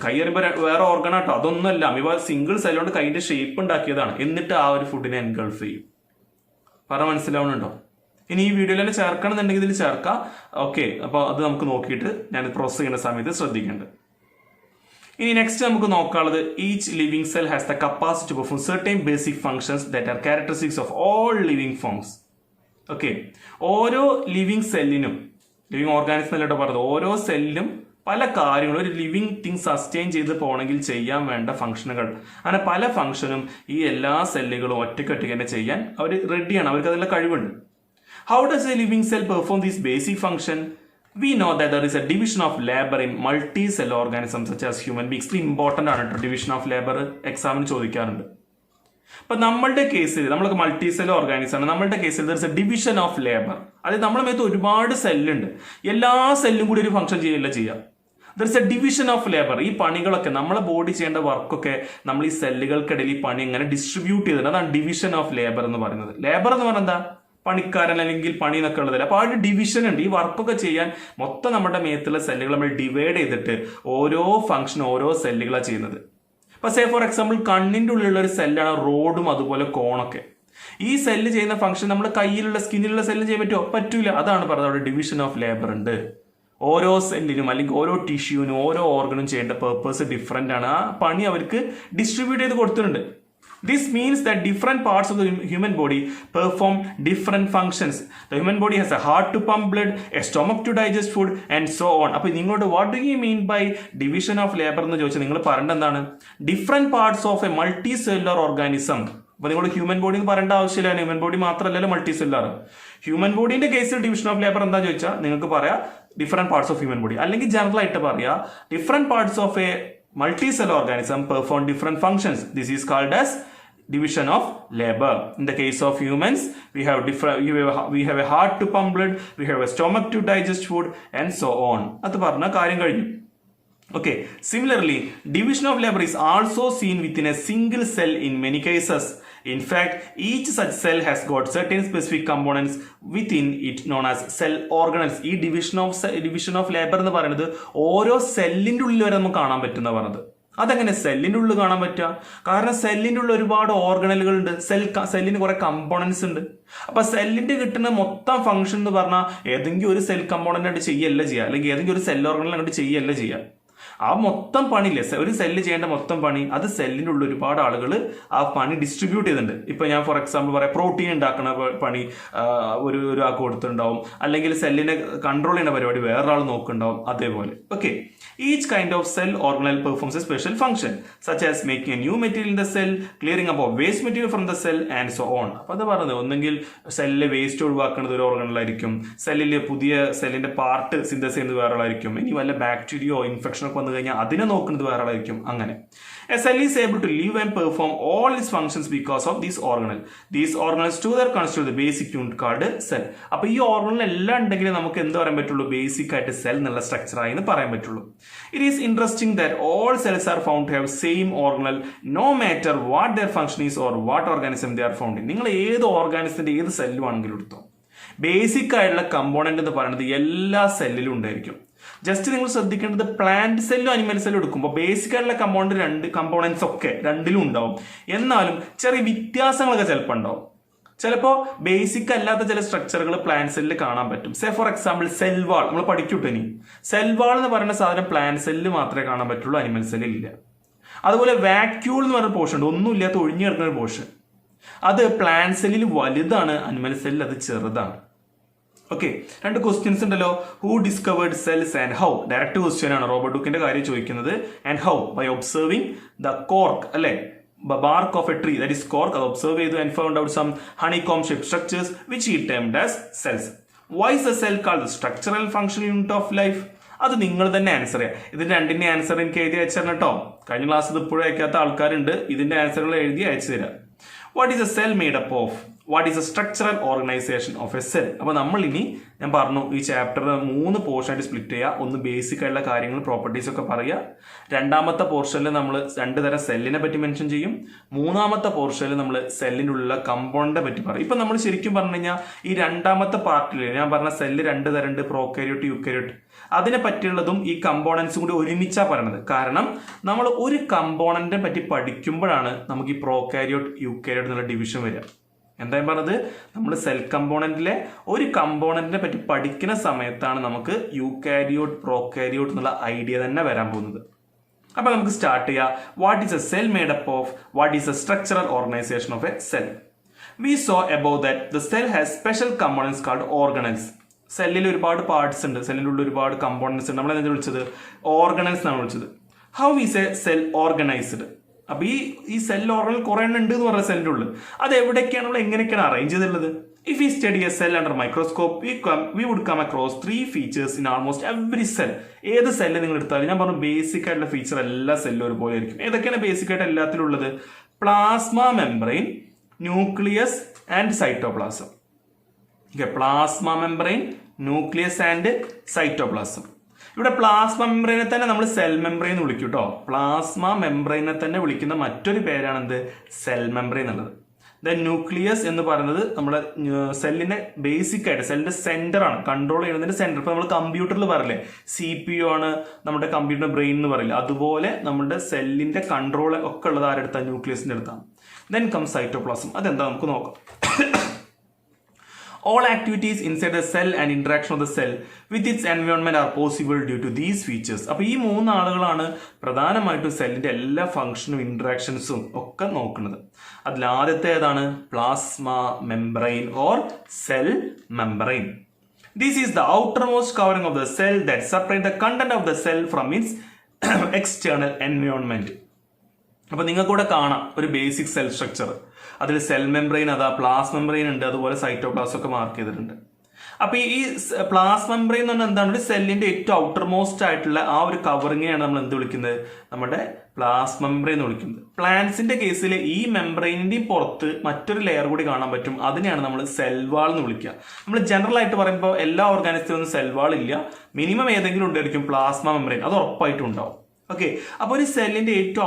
കൈ അറിയുമ്പോൾ വേറെ ഓർഗൻ ആട്ടോ, അതൊന്നുമല്ല, അമീബ സിംഗിൾ സെല്ലുകൊണ്ട് കൈന്റെ ഷേപ്പ് ഉണ്ടാക്കിയതാണ്. എന്നിട്ട് ആ ഒരു ഫുഡിനെ എൻഗൾഫ് ചെയ്യും. പറഞ്ഞ മനസ്സിലാവുന്നുണ്ടോ? ഇനി ഈ വീഡിയോയിൽ തന്നെ ചേർക്കണം എന്നുണ്ടെങ്കിൽ ഇതിൽ ചേർക്കാം. ഓക്കെ, അപ്പോൾ അത് നമുക്ക് നോക്കിയിട്ട് ഞാൻ പ്രോസസ് ചെയ്യുന്ന സമയത്ത് ശ്രദ്ധിക്കേണ്ടത്. ഇനി നെക്സ്റ്റ് നമുക്ക് നോക്കാനുള്ളത്, each living cell has the capacity to perform certain basic functions that are characteristics of all living forms. Okay, ഓരോ ലിവിംഗ് സെല്ലിനും, ലിവിംഗ് ഓർഗാനിസം എന്നല്ല പറഞ്ഞത്, ഓരോ സെല്ലിനും പല കാര്യങ്ങളും ഒരു ലിവിംഗ് തിങ് സസ്റ്റെയിൻ ചെയ്ത് പോകണമെങ്കിൽ ചെയ്യാൻ വേണ്ട ഫംഗ്ഷനുകൾ, അങ്ങനെ പല ഫംഗ്ഷനും ഈ എല്ലാ സെല്ലുകളും ഒറ്റയ്ക്ക് തന്നെ ചെയ്യാൻ അവർ റെഡിയാണ്, അവർക്ക് അതിനുള്ള കഴിവുണ്ട്. How does A living cell perform these basic function? We know that there is a division of labor in multi-cell organisms such as human beings. ഇത് ഇമ്പോർട്ടൻ്റ് ആണ് കേട്ടോ, ഡിവിഷൻ ഓഫ് ലേബർ എക്സാമിന് ചോദിക്കാറുണ്ട്. അപ്പൊ നമ്മളുടെ കേസിൽ, നമ്മളൊക്കെ മൾട്ടി സെൽ ഓർഗാനിസം ആണ്, നമ്മളുടെ കേസിൽ there is A division of labour. അതായത് നമ്മുടെ മേത്ത് ഒരുപാട് സെല്ലുണ്ട്, എല്ലാ സെല്ലും കൂടി ഒരു ഫംഗ്ഷൻ ചെയ്യാം. There is A division of labour. ഈ പണികളൊക്കെ നമ്മളെ ബോഡി ചെയ്യേണ്ട വർക്കൊക്കെ നമ്മൾ ഈ സെല്ലുകൾക്കിടയിൽ ഈ പണി ഇങ്ങനെ ഡിസ്ട്രിബ്യൂട്ട് ചെയ്തിട്ടുണ്ട്. അതാണ് ഡിവിഷൻ ഓഫ് ലേബർ എന്ന് പറയുന്നത്. ലേബർ എന്ന് പറഞ്ഞാൽ എന്താ? പണിക്കാരൻ അല്ലെങ്കിൽ പണി എന്നൊക്കെ ഉള്ളതല്ല. അപ്പൊ ആ ഒരു ഡിവിഷൻ ഉണ്ട്. ഈ വർക്കൊക്കെ ചെയ്യാൻ മൊത്തം നമ്മുടെ മേത്തുള്ള സെല്ലുകൾ നമ്മൾ ഡിവൈഡ് ചെയ്തിട്ട് ഓരോ ഫംഗ്ഷൻ ഓരോ സെല്ലുകളാണ് ചെയ്യുന്നത്. ഇപ്പൊ സേ ഫോർ എക്സാമ്പിൾ കണ്ണിന്റെ ഉള്ളിലുള്ള ഒരു സെല്ലാണ് റോഡും അതുപോലെ കോണൊക്കെ. ഈ സെല്ല് ചെയ്യുന്ന ഫംഗ്ഷൻ നമ്മൾ കയ്യിലുള്ള സ്കിന്നിലുള്ള സെല്ല് ചെയ്യാൻ പറ്റുമോ? പറ്റൂല. അതാണ് പറഞ്ഞത് അവിടെ ഡിവിഷൻ ഓഫ് ലേബർ ഉണ്ട്. ഓരോ സെല്ലിനും അല്ലെങ്കിൽ ഓരോ ടിഷ്യൂവിനും ഓരോ ഓർഗനും ചെയ്യേണ്ട പേർപ്പസ് ഡിഫറെന്റ് ആണ്. ആ പണി അവർക്ക് ഡിസ്ട്രിബ്യൂട്ട് ചെയ്ത് കൊടുത്തിട്ടുണ്ട്. This means that different parts of the human body perform different functions. The human body has a heart to pump blood, a stomach to digest food, and so on. അപ്പോൾ നിങ്ങളോട് what do you mean by division of labor എന്ന് ചോദിച്ചാൽ നിങ്ങൾ പറയേണ്ട എന്താണ്? Different parts of a multi-cellular organism. അപ്പോൾ നിങ്ങൾ human body എന്ന് പറയേണ്ട ആവശ്യമില്ല. ഹ്യൂമൻ ബോഡി മാത്രമല്ലല്ലോ മൾട്ടി സെല്ലുലാർ. ഹ്യൂമൻ ബോഡിന്റെ കേസിൽ ഡിവിഷൻ ഓഫ് ലേബർ എന്താ ചോദിച്ചാൽ നിങ്ങൾക്ക് പറയാം different parts of human body, അല്ലെങ്കിൽ ജനറൽ ആയിട്ട് പറയാം different parts of A multi-cell organism perform different functions. This is called as division of labor. In the case of humans, we have a heart to pump blood, we have a stomach to digest food, and so on. അത് പറഞ്ഞ കാര്യം കഴിഞ്ഞു. Okay, similarly, division of labor is also seen within a single cell in many cases. In fact, each such cell has got certain specific components within it known as cell organelles. ഈ division of labor എന്ന് പറയുന്നത് ഓരോ സെല്ലിന്റെ ഉള്ളിൽ വരെ നമുക്ക് കാണാൻ പറ്റുന്ന പറഞ്ഞത്. അതെങ്ങനെ സെല്ലിന്റെ ഉള്ളിൽ കാണാൻ പറ്റുക? കാരണം സെല്ലിന്റെ ഉള്ളിൽ ഒരുപാട് ഓർഗണലുകൾ ഉണ്ട്, സെല്ലിന് കുറെ കമ്പോണൻസ് ഉണ്ട്. അപ്പൊ സെല്ലിന്റെ കിട്ടുന്ന മൊത്തം ഫംഗ്ഷൻ എന്ന് പറഞ്ഞാൽ ഏതെങ്കിലും ഒരു സെൽ കമ്പോണന്റ് ആയിട്ട് ചെയ്യല്ല ചെയ്യുക, അല്ലെങ്കിൽ ഏതെങ്കിലും ഒരു സെൽ ഓർഗണൽ അങ്ങോട്ട് ചെയ്യല്ല ചെയ്യുക. ആ മൊത്തം പണിയില്ലേ, ഒരു സെല്ല് ചെയ്യേണ്ട മൊത്തം പണി, അത് സെല്ലിൻ്റെ ഉള്ളിൽ ഒരുപാട് ആളുകൾ ആ പണി ഡിസ്ട്രിബ്യൂട്ട് ചെയ്തിട്ടുണ്ട്. ഇപ്പൊ ഞാൻ ഫോർ എക്സാമ്പിൾ പറയാം, പ്രോട്ടീൻ ഉണ്ടാക്കുന്ന പണി ഒരാൾക്ക് കൊടുത്തിട്ടുണ്ടാവും, അല്ലെങ്കിൽ സെല്ലിനെ കൺട്രോൾ ചെയ്യുന്ന പരിപാടി വേറൊരാൾ നോക്കുന്നുണ്ടാവും. അതേപോലെ okay, each kind of cell organelle performs a special function such as making a new material in the cell, clearing about waste material from the cell and so on. അപ്പൊ അത് പറഞ്ഞത് ഒന്നെങ്കിൽ സെല്ലിലെ വേസ്റ്റ് ഒഴിവാക്കുന്നത് ഒരു ഓർഗണലായിരിക്കും, സെല്ലിന്റെ പാർട്ട് സിന്തസിസ് ചെയ്യുന്നത് വേറെ ആളായിരിക്കും, ഇനി വല്ല ബാക്ടീരിയോ ഇൻഫെക്ഷൻ ഒക്കെ വന്നു കഴിഞ്ഞാൽ അതിനെ നോക്കുന്നത് വേറെ ആളായിരിക്കും. അങ്ങനെ a cell is able to live and perform all its functions because of these organelles. These organelles together constitute the basic unit called cell. അപ്പൊ ഈ ഓർഗണൽ എല്ലാം ഉണ്ടെങ്കിൽ നമുക്ക് എന്ത് പറയാൻ പറ്റുള്ളൂ? ബേസിക് ആയിട്ട് സെൽ എന്നുള്ള സ്ട്രക്ചർ ആയി എന്ന് പറയാൻ പറ്റുള്ളൂ. It is interesting that all cells are found to have same organelle no matter what their function is or what organism they are found in. നിങ്ങൾ ഏത് ഓർഗാനിസത്തിന്റെ ഏത് സെല്ലും ആണെങ്കിലും എടുത്തോ, ബേസിക് ആയിട്ടുള്ള കമ്പോണന്റ് എന്ന് പറയുന്നത് എല്ലാ സെല്ലിലും ഉണ്ടായിരിക്കും. ജസ്റ്റ് നിങ്ങൾ ശ്രദ്ധിക്കേണ്ടത് പ്ലാന്റ് സെല്ലും അനിമൽ സെല്ലും എടുക്കുമ്പോൾ ബേസിക് ആയിട്ടുള്ള കമ്പോണൻസ് ഒക്കെ രണ്ടിലും ഉണ്ടാവും. എന്നാലും ചെറിയ വ്യത്യാസങ്ങളൊക്കെ ചിലപ്പോൾ ഉണ്ടാവും. ചിലപ്പോൾ ബേസിക് അല്ലാത്ത ചില സ്ട്രക്ചറുകൾ പ്ലാന്റ് സെല്ലിൽ കാണാൻ പറ്റും. സേ ഫോർ എക്സാമ്പിൾ സെൽവാൾ നമ്മൾ പഠിക്കൂട്ടനി. സെൽവാൾ എന്ന് പറയുന്ന സാധനം പ്ലാന്റ് സെല്ലിൽ മാത്രമേ കാണാൻ പറ്റുള്ളൂ, അനിമൽ സെല്ലിൽ ഇല്ല. അതുപോലെ വാക്യൂൾ എന്ന് പറയുന്ന പോർഷൻ ഉണ്ട്, ഒന്നുമില്ലാത്ത ഒഴിഞ്ഞു കിടക്കുന്ന ഒരു പോർഷൻ. അത് പ്ലാന്റ് സെല്ലിൽ വലുതാണ്, അനിമൽ സെല്ലിൽ അത് ചെറുതാണ്. ഓക്കെ, രണ്ട് ക്വസ്റ്റ്യൻസ് ഉണ്ടല്ലോ. Who discovered cells and how? Direct question ആണ്, റോബർട്ട് ഹൂക്കിന്റെ കാര്യം ചോദിക്കുന്നത്. And how? By observing the cork, അല്ലെ, bark of a tree, that is cork, അത് ഒബ്സർവ് ചെയ്തു and found out some honeycomb shaped structures which he termed as cells. Why is a cell called the structural functional unit of life? അത് നിങ്ങൾ തന്നെ answer ചെയ്യുക. ഇതിന്റെ രണ്ടിന്റെ answer എനിക്ക് എഴുതി അയച്ചു തരണം കേട്ടോ. കഴിഞ്ഞ ക്ലാസ് ഇത് ഇപ്പോഴും അയക്കാത്ത ആൾക്കാരുണ്ട്. ഇതിന്റെ ആൻസറുകൾ എഴുതി അയച്ചു തരാം. What is a cell made up of? What is a structural organisation of a cell? അപ്പൊ നമ്മൾ ഇനി ഞാൻ പറഞ്ഞു ഈ ചാപ്റ്റർ 3 പോർഷനായിട്ട് സ്പ്ലിറ്റ് ചെയ്യുക. ഒന്ന് ബേസിക് ആയിട്ടുള്ള കാര്യങ്ങൾ പ്രോപ്പർട്ടീസ് ഒക്കെ പറയുക. രണ്ടാമത്തെ പോർഷനിൽ നമ്മൾ 2 തരം സെല്ലിനെ പറ്റി മെൻഷൻ ചെയ്യും. മൂന്നാമത്തെ പോർഷനിൽ നമ്മൾ സെല്ലിൻ്റെ ഉള്ളിലുള്ള കമ്പോണന്റിനെ പറ്റി പറയും. ഇപ്പൊ നമ്മൾ ശരിക്കും പറഞ്ഞു കഴിഞ്ഞാൽ ഈ രണ്ടാമത്തെ പാർട്ടിൽ ഞാൻ പറഞ്ഞ സെല്ല് 2 തരമുണ്ട്, പ്രോകാരിയോട്ട് യൂക്കാരിയോട്ട്. അതിനെ പറ്റിയുള്ളതും ഈ കമ്പോണൻസും കൂടി ഒരുമിച്ചാണ് പറയണത്. കാരണം നമ്മൾ ഒരു കമ്പോണന്റിനെ പറ്റി പഠിക്കുമ്പോഴാണ് നമുക്ക് ഈ പ്രോകാരിയോട്ട് യൂക്കാരിയോട്ട് എന്നുള്ള ഡിവിഷൻ വരിക. എന്തായാലും പറഞ്ഞത് നമ്മൾ സെൽ കമ്പോണന്റിലെ ഒരു കമ്പോണന്റിനെ പറ്റി പഠിക്കുന്ന സമയത്താണ് നമുക്ക് യൂക്കാരിയോട്ട് പ്രോകാരിയോട്ട് എന്നുള്ള ഐഡിയ തന്നെ വരാൻ പോകുന്നത്. അപ്പൊ നമുക്ക് സ്റ്റാർട്ട് ചെയ്യാം. What is a cell made up of? What is a structural organisation of a cell? We saw about that the cell has special components called organelles. സെല്ലിൽ ഒരുപാട് പാർട്സ് ഉണ്ട്, സെല്ലിലുള്ള ഒരുപാട് കമ്പോണൻസ് ഉണ്ട്. നമ്മൾ എന്താ വിളിച്ചത്? ഓർഗനൽസ് എന്നാണ് വിളിച്ചത്. How is a cell organised? അപ്പൊ ഈ സെൽ ഓർഗനൽ കുറെ എണ്ണം ഉണ്ട് എന്ന് പറഞ്ഞ സെല്ലിന്റെ ഉള്ളിൽ അത് എവിടെയൊക്കെയാണ് നമ്മൾ എങ്ങനെയൊക്കെയാണ് അറേഞ്ച് ചെയ്തിട്ടുള്ളത്? If we study a cell under microscope we would come across 3 features in almost every cell. ഏത് സെല്ല് നിങ്ങൾ എടുത്താലും ഞാൻ പറഞ്ഞു ബേസിക് ആയിട്ടുള്ള ഫീച്ചർ എല്ലാ സെല്ലും ഒരുപോലെ ആയിരിക്കും. ഏതൊക്കെയാണ് ബേസിക് ആയിട്ട് എല്ലാത്തിലും ഉള്ളത്? Plasma membrane, nucleus and cytoplasm. Plasma membrane, nucleus and cytoplasm. ഇവിടെ പ്ലാസ്മ മെംബ്രെയിനെ തന്നെ നമ്മൾ സെൽ മെംബ്രെയിൻ എന്ന് വിളിക്കും കേട്ടോ. പ്ലാസ്മ മെംബ്രെയിനെ തന്നെ വിളിക്കുന്ന മറ്റൊരു പേരാണ് എന്ത്? സെൽ മെംബ്രെയിൻ എന്നുള്ളത്. ദെൻ ന്യൂക്ലിയസ് എന്ന് പറയുന്നത് നമ്മുടെ സെല്ലിന്റെ ബേസിക് ആയിട്ട് സെല്ലിന്റെ സെന്റർ ആണ്, കൺട്രോൾ ചെയ്യുന്നതിന്റെ സെന്റർ. ഇപ്പൊ നമ്മൾ കമ്പ്യൂട്ടറിൽ പറയില്ലേ CPU ആണ് നമ്മുടെ കമ്പ്യൂട്ടർ ബ്രെയിൻ എന്ന് പറയില്ല, അതുപോലെ നമ്മുടെ സെല്ലിന്റെ കൺട്രോൾ ഒക്കെ ഉള്ളത് ആരെടുത്താണ്? ന്യൂക്ലിയസിന്റെ അടുത്താണ്. Then come cytoplasm. അതെന്താ നമുക്ക് നോക്കാം. All activities inside the cell and interaction of the cell with its environment are possible due to these features. അപ്പോൾ ഈ 3 ആളുകളാണ് പ്രധാനമായിട്ടും സെല്ലിന്റെ എല്ലാ ഫംഗ്ഷനും ഇന്ററാക്ഷൻസും ഒക്കെ നോക്കുന്നത്. അതിൽ ആദ്യത്തെ ഏതാണ്? Plasma membrane or cell membrane. This is the outermost covering of the cell that separate the content of the cell from its external environment. അപ്പൊ നിങ്ങൾക്കൂടെ കാണാം ഒരു ബേസിക് സെൽ സ്ട്രക്ചർ. അതിൽ സെൽ മെംബ്രെയിൻ, അതാ പ്ലാസ് മെംബ്രെയിൻ ഉണ്ട്, അതുപോലെ സൈറ്റോപ്ലാസം ഒക്കെ mark ചെയ്തിട്ടുണ്ട്. അപ്പൊ ഈ പ്ലാസ് മെംബ്രെയിൻ എന്ന് പറഞ്ഞാൽ എന്താണ്? ഒരു സെല്ലിന്റെ ഏറ്റവും ഔട്ടർ മോസ്റ്റ് ആയിട്ടുള്ള ആ ഒരു കവറിങ്ങെയാണ് നമ്മൾ എന്ത് വിളിക്കുന്നത്? നമ്മുടെ പ്ലാസ് മെംബ്രെയിൻ എന്ന് വിളിക്കുന്നത്. പ്ലാന്റ്സിന്റെ കേസിൽ ഈ മെംബ്രെയിനിന്റെയും പുറത്ത് മറ്റൊരു ലെയർ കൂടി കാണാൻ പറ്റും. അതിനെയാണ് നമ്മൾ സെൽ വാൾ എന്ന് വിളിക്കുക. നമ്മൾ ജനറൽ ആയിട്ട് പറയുമ്പോൾ എല്ലാ ഓർഗാനിസത്തിലും സെൽ വാൾ ഇല്ല, മിനിമം ഏതെങ്കിലും ഉണ്ടായിരിക്കും പ്ലാസ്മ മെംബ്രെയിൻ, അത് ഉറപ്പായിട്ടും ഉണ്ടാവും. ഓക്കെ, അപ്പൊ ഒരു സെല്ലിന്റെ ഏറ്റവും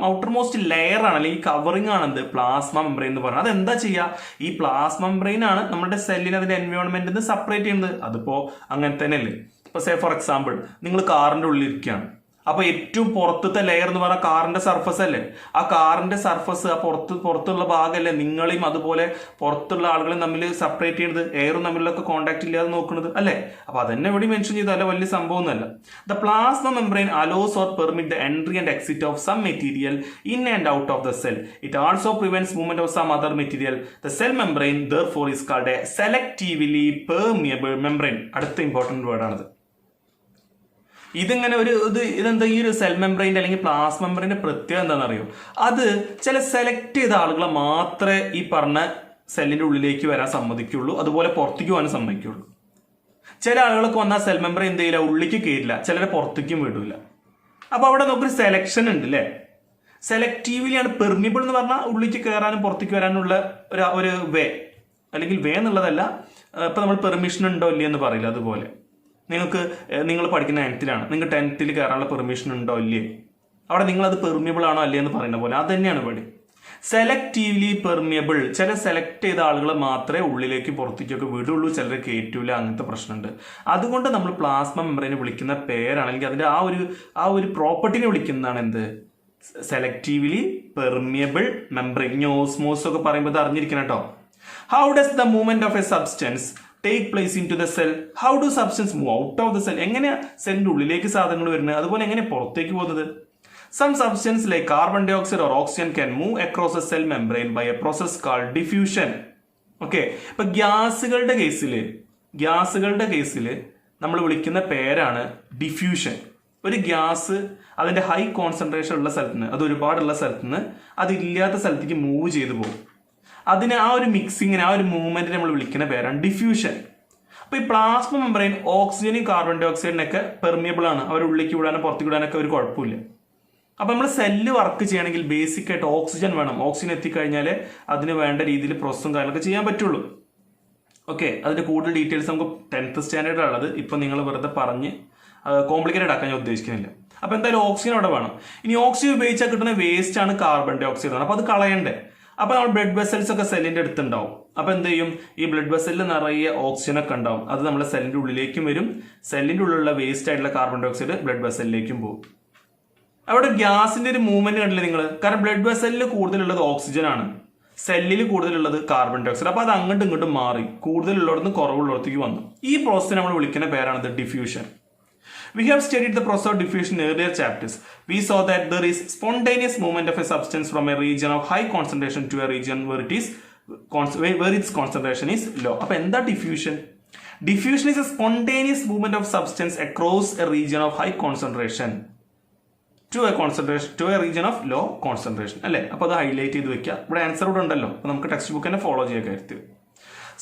ഔട്ടർമോസ്റ്റ് ലെയർ ആണ് അല്ലെങ്കിൽ കവറിംഗ് ആണ് എന്ത്? പ്ലാസ്മ മെംബ്രെയിൻ എന്ന് പറയുന്നത്. അതെന്താ ചെയ്യുക? ഈ പ്ലാസ്മ മെംബ്രെയിൻ ആണ് നമ്മുടെ സെല്ലിനെ അതിന്റെ എൻവയോൺമെന്റിൽ നിന്ന് സെപ്പറേറ്റ് ചെയ്യുന്നത്. അതിപ്പോ അങ്ങനെ തന്നെയല്ലേ. ഇപ്പൊ സേ ഫോർ എക്സാമ്പിൾ നിങ്ങൾ കാറിന്റെ ഉള്ളിൽ ഇരിക്കുകയാണ്. അപ്പൊ ഏറ്റവും പുറത്തത്തെ ലെയർ എന്ന് പറഞ്ഞാൽ കാറിന്റെ സർഫസ് അല്ലേ. ആ കാറിന്റെ സർഫസ്, ആ പുറത്തുള്ള ഭാഗമല്ലേ നിങ്ങളെയും അതുപോലെ പുറത്തുള്ള ആളുകളെയും തമ്മിൽ സെപ്പറേറ്റ് ചെയ്യുന്നത്, എയറും തമ്മിലൊക്കെ കോൺടാക്ട് ഇല്ലാതെ നോക്കുന്നത് അല്ലേ. അപ്പൊ അതന്നെ ഇവിടെ മെൻഷൻ ചെയ്ത അല്ല, വലിയ സംഭവം ഒന്നുമല്ല. The plasma membrane allows or permit the entry and exit of some material in and out of the cell. It also prevents movement of some other material. The cell membrane therefore is called a selectively permeable membrane. അടുത്ത important word ആണത്. ഇതിങ്ങനെ ഇതെന്താ ഈ ഒരു cell മെംബ്രെയിൻ്റെ അല്ലെങ്കിൽ പ്ലാസ് മെംബ്രെയിൻ്റെ പ്രത്യേകത എന്താണെന്ന് അറിയോ? അത് ചില സെലക്ട് ചെയ്ത ആളുകളെ മാത്രമേ ഈ പറഞ്ഞ സെല്ലിന്റെ ഉള്ളിലേക്ക് വരാൻ സമ്മതിക്കുള്ളൂ, അതുപോലെ പുറത്തേക്ക് പോകാൻ സമ്മതിക്കുള്ളൂ. ചില ആളുകളൊക്കെ വന്നാൽ സെൽ മെംബ്രെയിൻ എന്ത് ചെയ്യില്ല, ഉള്ളിലേക്ക് കയറില്ല, ചിലരെ പുറത്തേക്കും വിടില്ല. അപ്പൊ അവിടെ നമുക്കൊരു സെലക്ഷൻ ഉണ്ട് അല്ലേ. സെലക്റ്റീവ്ലിയാണ് പെർമിബിൾ എന്ന് പറഞ്ഞാൽ ഉള്ളിലേക്ക് കയറാനും പുറത്തേക്ക് വരാനുള്ള ഒരു വേ, അല്ലെങ്കിൽ വേ എന്നുള്ളതല്ല. ഇപ്പൊ നമ്മൾ പെർമിഷൻ ഉണ്ടോ ഇല്ലേ എന്ന് പറയില്ല, അതുപോലെ നിങ്ങൾ പഠിക്കുന്ന 10th-ലാണ്, നിങ്ങൾക്ക് 10th കയറാനുള്ള പെർമിഷൻ ഉണ്ടോ ഇല്ലേ, അവിടെ നിങ്ങളത് പെർമിയബിൾ ആണോ അല്ലേ എന്ന് പറയുന്ന പോലെ അത് തന്നെയാണ് ഇവിടെ. സെലക്റ്റീവ്ലി പെർമിയബിൾ, ചില സെലക്ട് ചെയ്ത ആളുകൾ മാത്രമേ ഉള്ളിലേക്ക് പുറത്തേക്കൊക്കെ വിടുള്ളൂ, ചിലർ കയറ്റൂല, അങ്ങനത്തെ പ്രശ്നമുണ്ട്. അതുകൊണ്ട് നമ്മൾ പ്ലാസ്മ മെംബ്രെയിനെ വിളിക്കുന്ന പേരാണെങ്കിൽ അതിന്റെ ആ ഒരു പ്രോപ്പർട്ടിനെ വിളിക്കുന്നതാണ് എന്ത്? Selectively permeable membrane. ഇനി ഓസ്മോസ് ഒക്കെ പറയുമ്പോൾ ഇത് അറിഞ്ഞിരിക്കണം കേട്ടോ. How does the movement of a substance take place into the cell? How do substance move out of the cell? എങ്ങനെയാ സെല്ലിന്റെ ഉള്ളിലേക്ക് സാധനങ്ങൾ വരുന്നത്, അതുപോലെ എങ്ങനെ പുറത്തേക്ക് പോകുന്നത്? Some substance like carbon dioxide or oxygen can move across a cell membrane by a process called diffusion. Okay, ഇപ്പൊ ഗ്യാസുകളുടെ കേസിൽ നമ്മൾ വിളിക്കുന്ന പേരാണ് ഡിഫ്യൂഷൻ. ഒരു ഗ്യാസ് അതിന്റെ ഹൈ കോൺസെൻട്രേഷൻ ഉള്ള സ്ഥലത്ത് നിന്ന്, അത് ഒരുപാടുള്ള സ്ഥലത്ത് നിന്ന് അതില്ലാത്ത സ്ഥലത്തേക്ക് മൂവ് ചെയ്തു പോകും. അതിന് ആ ഒരു മിക്സിങ്ങിന്, ആ ഒരു മൂവ്മെന്റിനെ നമ്മൾ വിളിക്കുന്ന പേരാണ് ഡിഫ്യൂഷൻ. അപ്പോൾ ഈ പ്ലാസ്മ മെംബ്രെയിൻ ഓക്സിജനും കാർബൺ ഡൈ ഓക്സൈഡിനൊക്കെ പെർമിയബിൾ ആണ്, അവർ ഉള്ളിലേക്ക് വിടാനും പുറത്തേക്ക് വിടാനൊക്കെ ഒരു കുഴപ്പമില്ല. അപ്പോൾ നമ്മൾ സെല്ല് വർക്ക് ചെയ്യണമെങ്കിൽ ബേസിക് ആയിട്ട് ഓക്സിജൻ വേണം. ഓക്സിജൻ എത്തിക്കഴിഞ്ഞാൽ അതിന് വേണ്ട രീതിയിൽ പ്രോസസ്സും കാര്യങ്ങളൊക്കെ ചെയ്യാൻ പറ്റുള്ളൂ. ഓക്കെ, അതിന്റെ കൂടുതൽ ഡീറ്റെയിൽസ് നമുക്ക് 10th സ്റ്റാൻഡേർഡ് ഉള്ളത് ഇപ്പം നിങ്ങൾ വെറുതെ പറഞ്ഞ് കോംപ്ലിക്കേറ്റഡ് ആക്കാൻ ഞാൻ ഉദ്ദേശിക്കുന്നില്ല. അപ്പോൾ എന്തായാലും ഓക്സിജൻ അവിടെ വേണം. ഇനി ഓക്സിജൻ ഉപയോഗിച്ചാൽ കിട്ടുന്ന വേസ്റ്റ് ആണ് കാർബൺ ഡൈ ഓക്സൈഡ് ആണ്. അപ്പോൾ അത് കളയണ്ടേ. അപ്പോൾ നമ്മൾ ബ്ലഡ് വെസൽസ് ഒക്കെ സെല്ലിന്റെ അടുത്തുണ്ടാവും. അപ്പോൾ എന്ത് ചെയ്യും, ഈ ബ്ലഡ് വെസലിൽ നിറയെ ഓക്സിജൻ ഒക്കെ ഉണ്ടാവും. അത് നമ്മുടെ സെല്ലിന്റെ ഉള്ളിലേക്കും വരും. സെല്ലിന്റെ ഉള്ളിലുള്ള വേസ്റ്റ് ആയിട്ടുള്ള കാർബൺ ഡൈ ഓക്സൈഡ് ബ്ലഡ് വെസലിലേക്കും പോകും. അവിടെ ഗ്യാസിന്റെ ഒരു മൂവ്മെന്റ് കണ്ടില്ലേ നിങ്ങൾ? കാരണം ബ്ലഡ് വെസലിൽ കൂടുതലുള്ളത് ഓക്സിജൻ ആണ്, സെല്ലിൽ കൂടുതലുള്ളത് കാർബൺ ഡൈ ഓക്സൈഡ്. അപ്പോൾ അത് അങ്ങോട്ടും ഇങ്ങോട്ടും മാറി കൂടുതലുള്ളടത്ത് കുറവുള്ളിടത്തേക്ക് വന്നു. ഈ പ്രോസസ്സിനെ നമ്മൾ വിളിക്കുന്ന പേരാണ് diffusion. We have studied the process of diffusion in earlier chapters. We saw that there is spontaneous movement of a substance from a region of high concentration to a region where its concentration is low. അപ്പോൾ എന്താ diffusion? Diffusion is a spontaneous movement of substance across a region of high concentration to a region of low concentration. അല്ലേ? അപ്പോൾ അത് highlight ചെയ്ത് വെക്കുക. ഇവിടെ answer ഇവിടെ ഉണ്ടല്ലോ, അപ്പോൾ നമുക്ക് ടെക്സ്റ്റ് ബുക്ക് തന്നെ ഫോളോ ചെയ്യാൻ കരുതി.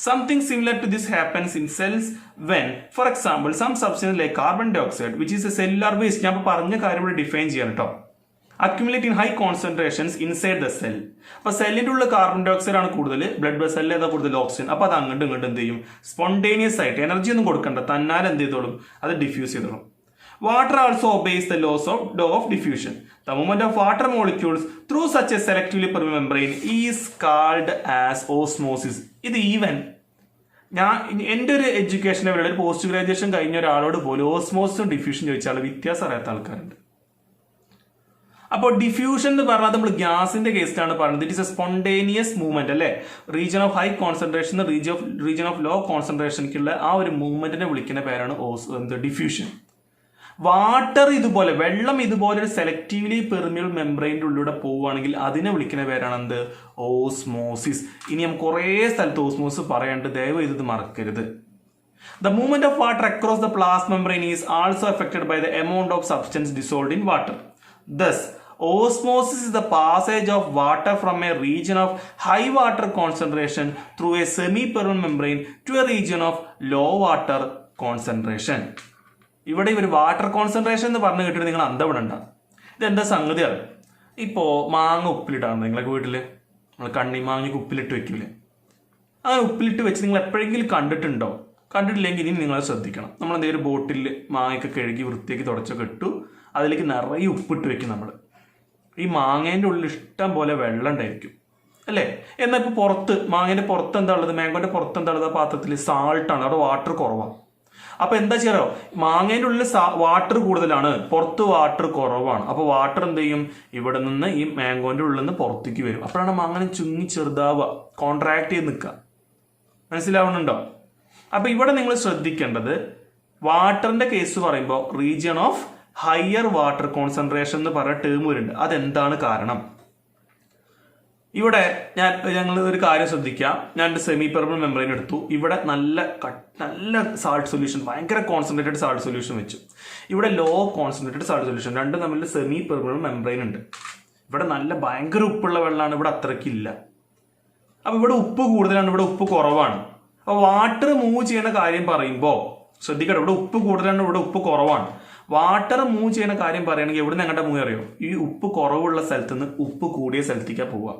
Something similar to this happens in cells when, for example, some substance like carbon dioxide, which is a cellular waste, ഞാൻ പറഞ്ഞ കാര്യം ഇവിടെ ഡിഫൈൻ ചെയ്യാൻ കേട്ടോ, accumulate in high concentrations inside the cell. അപ്പോൾ സെല്ലിൻ്റെ ഉള്ളിൽ കാർബൺ ഡൈ ഓക്സൈഡ് ആണ് കൂടുതൽ, ബ്ലഡ് വെസലിൽ ഏതാ കൂടുതൽ ഓക്സിജൻ. അപ്പോൾ അത് അങ്ങോട്ടും ഇങ്ങോട്ടും എന്ത് ചെയ്യും, സ്പോണ്ടേനിയസ് ആയിട്ട് എനർജി ഒന്നും കൊടുക്കണ്ട, തന്നാൽ എന്ത് ചെയ്തോളും, അത് ഡിഫ്യൂസ് ചെയ്തോളും. Water also obeys the law of diffusion. The movement of water molecules through such a selectively permeable membrane is called as osmosis. ഇത് ഈവൻ എൻ്റെ ഒരു എഡ്യൂക്കേഷൻ ലെവലിൽ ഒരു പോസ്റ്റ് ഗ്രാജുവേഷൻ കഴിഞ്ഞ ഒരാളോട് പോലും ഓസ്മോസിസും ഡിഫ്യൂഷൻ ചോദിച്ചാൽ വ്യത്യാസം അറിയാത്ത ആൾക്കാരുണ്ട്. അപ്പോൾ ഡിഫ്യൂഷൻ എന്ന് പറഞ്ഞാൽ നമ്മൾ ഗ്യാസിന്റെ കേസിലാണ് പറഞ്ഞത്. It is a spontaneous movement അല്ലേ. Region of high concentration region of low കോൺസെൻട്രേഷനിക്കുള്ള ആ ഒരു മൂവ്മെന്റിനെ വിളിക്കുന്ന പേരാണ് ഡിഫ്യൂഷൻ. വാട്ടർ ഇതുപോലെ, വെള്ളം ഇതുപോലെ ഒരു സെലക്റ്റീവ്ലി പെർമിയബിൾ മെംബ്രെയിൻ്റെ ഉള്ളിലൂടെ പോവുകയാണെങ്കിൽ അതിനെ വിളിക്കുന്ന പേരാണ് എന്ത്, ഓസ്മോസിസ്. ഇനി നമുക്ക് കുറേ സ്ഥലത്ത് ഓസ്മോസിസ് പറയാണ്ട്, ദയവ് ഇത് മറക്കരുത്. The movement of water across the plasma membrane is also affected by the amount of substance dissolved in water. Thus, osmosis is the passage of water from a region of high water concentration through a semi-permeable membrane to a region of low water concentration. ഇവിടെ ഒരു water concentration എന്ന് പറഞ്ഞു കേട്ടിട്ട് നിങ്ങൾ അന്തവിടണ്ട. ഇതെന്താ സംഗതി അറിയാം. ഇപ്പോൾ മാങ്ങ ഉപ്പിലിട്ടാണ് നിങ്ങളൊക്കെ വീട്ടിൽ, നമ്മൾ കണ്ണി മാങ്ങയ്ക്ക് ഉപ്പിലിട്ട് വെക്കില്ലേ, അങ്ങനെ ഉപ്പിലിട്ട് വെച്ച് നിങ്ങൾ എപ്പോഴെങ്കിലും കണ്ടിട്ടുണ്ടോ? കണ്ടിട്ടില്ലെങ്കിൽ ഇനി നിങ്ങൾ ശ്രദ്ധിക്കണം. നമ്മൾ എന്തെങ്കിലും ബോട്ടിൽ മാങ്ങയൊക്കെ കഴുകി വൃത്തിയാക്കി തുടച്ചൊക്കെ ഇട്ടു, അതിലേക്ക് നിറയെ ഉപ്പിട്ട് വെക്കും നമ്മൾ. ഈ മാങ്ങേൻ്റെ ഉള്ളിൽ ഇഷ്ടം പോലെ വെള്ളം ഉണ്ടായിരിക്കും അല്ലേ. എന്നാൽ ഇപ്പോൾ മാങ്ങേൻ്റെ പുറത്ത് എന്താ ഉള്ളത്, മാങ്കോൻ്റെ പുറത്ത് എന്താ ഉള്ളത്, ആ പാത്രത്തിൽ സാൾട്ടാണ്, അവിടെ വാട്ടർ കുറവാണ്. അപ്പൊ എന്താ ചെയ്യാറോ, മാങ്ങേൻ്റെ ഉള്ളിൽ വാട്ടർ കൂടുതലാണ്, പുറത്ത് വാട്ടർ കുറവാണ്. അപ്പൊ വാട്ടർ എന്ത് ചെയ്യും, ഇവിടെ നിന്ന് ഈ മാങ്കോന്റെ ഉള്ളിൽ നിന്ന് പുറത്തേക്ക് വരും. അപ്പോഴാണ് മാങ്ങനെ ചുങ്ങി ചെറുതാവുക, കോൺട്രാക്ട് ചെയ്ത് നിൽക്കുക. മനസ്സിലാവുന്നുണ്ടോ? അപ്പൊ ഇവിടെ നിങ്ങൾ ശ്രദ്ധിക്കേണ്ടത്, വാട്ടറിന്റെ കേസ് പറയുമ്പോൾ region of higher water concentration എന്ന് പറയുന്ന ടേം വരുന്നുണ്ട്. അതെന്താണ് കാരണം? ഇവിടെ ഞങ്ങൾ ഒരു കാര്യം ശ്രദ്ധിക്കാം. ഞാൻ സെമി പെർമനന്റ് മെംബ്രെയിൻ എടുത്തു. ഇവിടെ നല്ല സാൾട്ട് സൊല്യൂഷൻ, ഭയങ്കര കോൺസെൻട്രേറ്റഡ് സാൾട്ട് സൊല്യൂഷൻ വെച്ചു. ഇവിടെ ലോ കോൺസെൻട്രേറ്റഡ് സാൾട്ട് സൊല്യൂഷൻ, രണ്ടും തമ്മിൽ സെമി പെർമനന്റ് മെംബ്രെയിൻ ഉണ്ട്. ഇവിടെ നല്ല ഭയങ്കര ഉപ്പുള്ള വെള്ളമാണ്, ഇവിടെ അത്രയ്ക്കില്ല. അപ്പോൾ ഇവിടെ ഉപ്പ് കൂടുതലാണ്, ഇവിടെ ഉപ്പ് കുറവാണ്. അപ്പോൾ വാട്ടർ മൂവ് ചെയ്യുന്ന കാര്യം പറയുമ്പോൾ ശ്രദ്ധിക്കട്ടെ, ഇവിടെ ഉപ്പ് കൂടുതലാണ്, ഇവിടെ ഉപ്പ് കുറവാണ്. വാട്ടർ മൂവ് ചെയ്യുന്ന കാര്യം പറയുകയാണെങ്കിൽ എവിടെ നിന്ന് എങ്ങോട്ടാ മൂവ് അറിയോ, ഈ ഉപ്പ് കുറവുള്ള സ്ഥലത്ത് നിന്ന് ഉപ്പ് കൂടിയ സ്ഥലത്തേക്കാണ് പോവുക.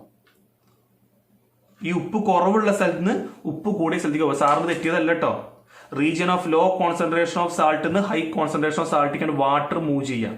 ഈ ഉപ്പ് കുറവുള്ള സ്ഥലത്ത് നിന്ന് ഉപ്പ് കൂടിയ സ്ഥലത്തേക്ക് പോകുക. സാറിന് തെറ്റിയതല്ല കേട്ടോ. Region of low concentration of salt നിന്ന് ഹൈ കോൺസെൻട്രേഷൻ ഓഫ് സാൾട്ടിക്കാണ് വാട്ടർ മൂവ് ചെയ്യുക.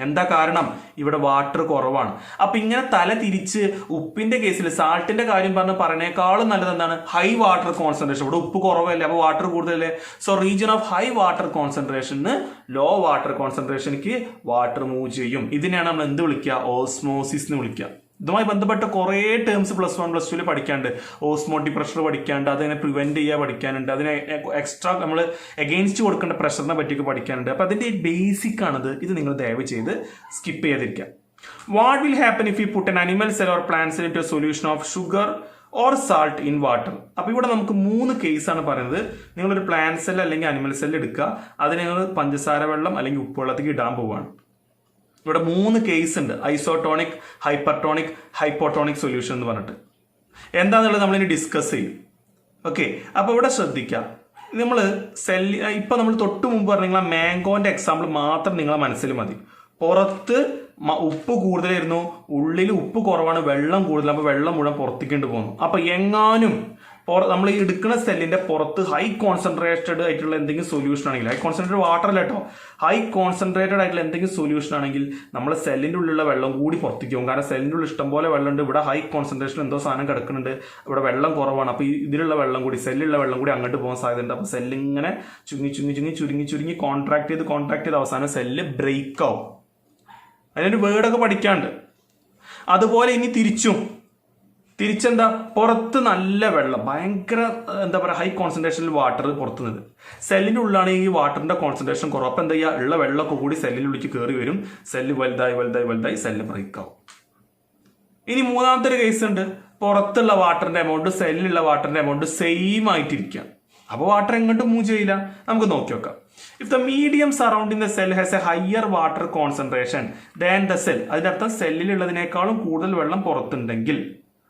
എന്താ കാരണം? ഇവിടെ വാട്ടർ കുറവാണ്. അപ്പൊ ഇങ്ങനെ തല തിരിച്ച് ഉപ്പിന്റെ കേസിൽ സാൾട്ടിന്റെ കാര്യം പറയണേക്കാളും നല്ലത് എന്താണ്, ഹൈ വാട്ടർ കോൺസെൻട്രേഷൻ. ഇവിടെ ഉപ്പ് കുറവല്ലേ, അപ്പൊ വാട്ടർ കൂടുതലല്ലേ. So region of high water കോൺസെൻട്രേഷന് ലോ വാട്ടർ കോൺസെൻട്രേഷനിക്ക് വാട്ടർ മൂവ് ചെയ്യും. ഇതിനെയാണ് നമ്മൾ എന്ത് വിളിക്കുക, ഓസ്മോസിസ് എന്ന് വിളിക്കുക. ഇതുമായി ബന്ധപ്പെട്ട കുറേ ടേംസ് പ്ലസ് 1 പ്ലസ് 2 പഠിക്കാണ്ട്, ഓസ്മോട്ടിക് പ്രഷർ പഠിക്കാണ്ട്, അതിനെ പ്രിവെന്റ് ചെയ്യുക പഠിക്കാനുണ്ട്, അതിനെ എക്സ്ട്രാ നമ്മൾ എഗെയിൻസ്റ്റ് കൊടുക്കേണ്ട പ്രഷറിനെ പറ്റിയൊക്കെ പഠിക്കാനുണ്ട്. അപ്പൊ അതിന്റെ ബേസിക് ആണിത്. ഇത് നിങ്ങൾ ദയവ് ചെയ്ത് സ്കിപ്പ് ചെയ്തിരിക്കുക. What will happen if you put an animal cell or plant cell into a solution of sugar or salt in water? അപ്പൊ ഇവിടെ നമുക്ക് 3 കേസാണ് പറയുന്നത്. നിങ്ങളൊരു പ്ലാന്റ് സെൽ അല്ലെങ്കിൽ അനിമൽ സെൽ എടുക്കുക, അതിനെ നിങ്ങൾ പഞ്ചസാര വെള്ളം അല്ലെങ്കിൽ ഉപ്പുവെള്ളത്തേക്ക് ഇടാൻ പോവുകയാണ്. ഇവിടെ 3 കേസ് ഉണ്ട്, ഐസോട്ടോണിക്, ഹൈപ്പർട്ടോണിക്, ഹൈപ്പോട്ടോണിക് സൊല്യൂഷൻ എന്ന് പറഞ്ഞിട്ട്. എന്താണെന്നുള്ളത് നമ്മളിനി ഡിസ്കസ് ചെയ്യും. ഓക്കെ, അപ്പൊ ഇവിടെ ശ്രദ്ധിക്കാം. നമ്മൾ ഇപ്പം നമ്മൾ തൊട്ട് മുമ്പ് പറഞ്ഞ നിങ്ങളെ മാംഗോന്റെ എക്സാമ്പിൾ മാത്രം നിങ്ങളെ മനസ്സിൽ മതി. പുറത്ത് ഉപ്പ് കൂടുതലായിരുന്നു, ഉള്ളിൽ ഉപ്പ് കുറവാണ്, വെള്ളം കൂടുതൽ, അപ്പോൾ വെള്ളം മുഴുവൻ പുറത്തേക്കൊണ്ട് പോകുന്നു. അപ്പോൾ എങ്ങാനും നമ്മൾ ഈ എടുക്കുന്ന സെല്ലിന്റെ പുറത്ത് ഹൈ കോൺസെൻട്രേറ്റഡ് ആയിട്ടുള്ള എന്തെങ്കിലും സൊല്യൂഷൻ ആണെങ്കിൽ, ഹൈ കോൺസെൻട്രേറ്റഡ് വാട്ടർ അല്ല കേട്ടോ, ഹൈ കോൺസെൻട്രേറ്റഡ് ആയിട്ടുള്ള എന്തെങ്കിലും സൊല്യൂഷൻ ആണെങ്കിൽ നമ്മൾ സെല്ലിന്റെ ഉള്ളിലുള്ള വെള്ളം കൂടി പുറത്തേക്ക് പോകും. കാരണം സെല്ലിന്റെ ഉള്ളിൽ ഇഷ്ടംപോലെ വെള്ളമുണ്ട്, ഇവിടെ ഹൈ കോൺസെൻട്രേഷൻ എന്തോ സാധനം കിടക്കുന്നുണ്ട്, ഇവിടെ വെള്ളം കുറവാണ്. അപ്പോൾ ഇതിലുള്ള വെള്ളം കൂടി, സെല്ലിലുള്ള വെള്ളം കൂടി അങ്ങോട്ട് പോകാൻ സാധ്യതയുണ്ട്. അപ്പോൾ സെല്ലിങ്ങനെ ചുരുങ്ങി കോൺട്രാക്ട് ചെയ്ത് അവസാനം സെല്ല് ബ്രേക്ക് ആവും. അതിനൊരു വേർഡൊക്കെ പഠിക്കാണ്ട്. അതുപോലെ ഇനി തിരിച്ചെന്താ, പുറത്ത് നല്ല വെള്ളം, ഭയങ്കര എന്താ പറയുക, ഹൈ കോൺസെൻട്രേഷനിൽ വാട്ടർ പുറത്ത് നിന്ന്, സെല്ലിൻ്റെ ഉള്ളിലാണ് ഈ വാട്ടറിന്റെ കോൺസെൻട്രേഷൻ കുറവ്. അപ്പം എന്താ ചെയ്യുക, ഉള്ള വെള്ളമൊക്കെ കൂടി സെല്ലിനുള്ളിലേക്ക് കയറി വരും, സെല്ല് വലുതായി സെല്ല് ബ്രേക്ക് ആവും. ഇനി മൂന്നാമത്തെ ഒരു കേസ് ഉണ്ട്, പുറത്തുള്ള വാട്ടറിന്റെ എമൗണ്ട് സെല്ലിലുള്ള വാട്ടറിന്റെ എമൗണ്ട് സെയിം ആയിട്ടിരിക്കുക. അപ്പോൾ വാട്ടർ എങ്ങോട്ടും മൂവ് ചെയ്യില്ല. നമുക്ക് നോക്കി നോക്കാം. If the medium surrounding the cell has A higher water concentration than the cell, അതിന്റെ അർത്ഥം സെല്ലിലുള്ളതിനേക്കാളും കൂടുതൽ വെള്ളം പുറത്തുണ്ടെങ്കിൽ,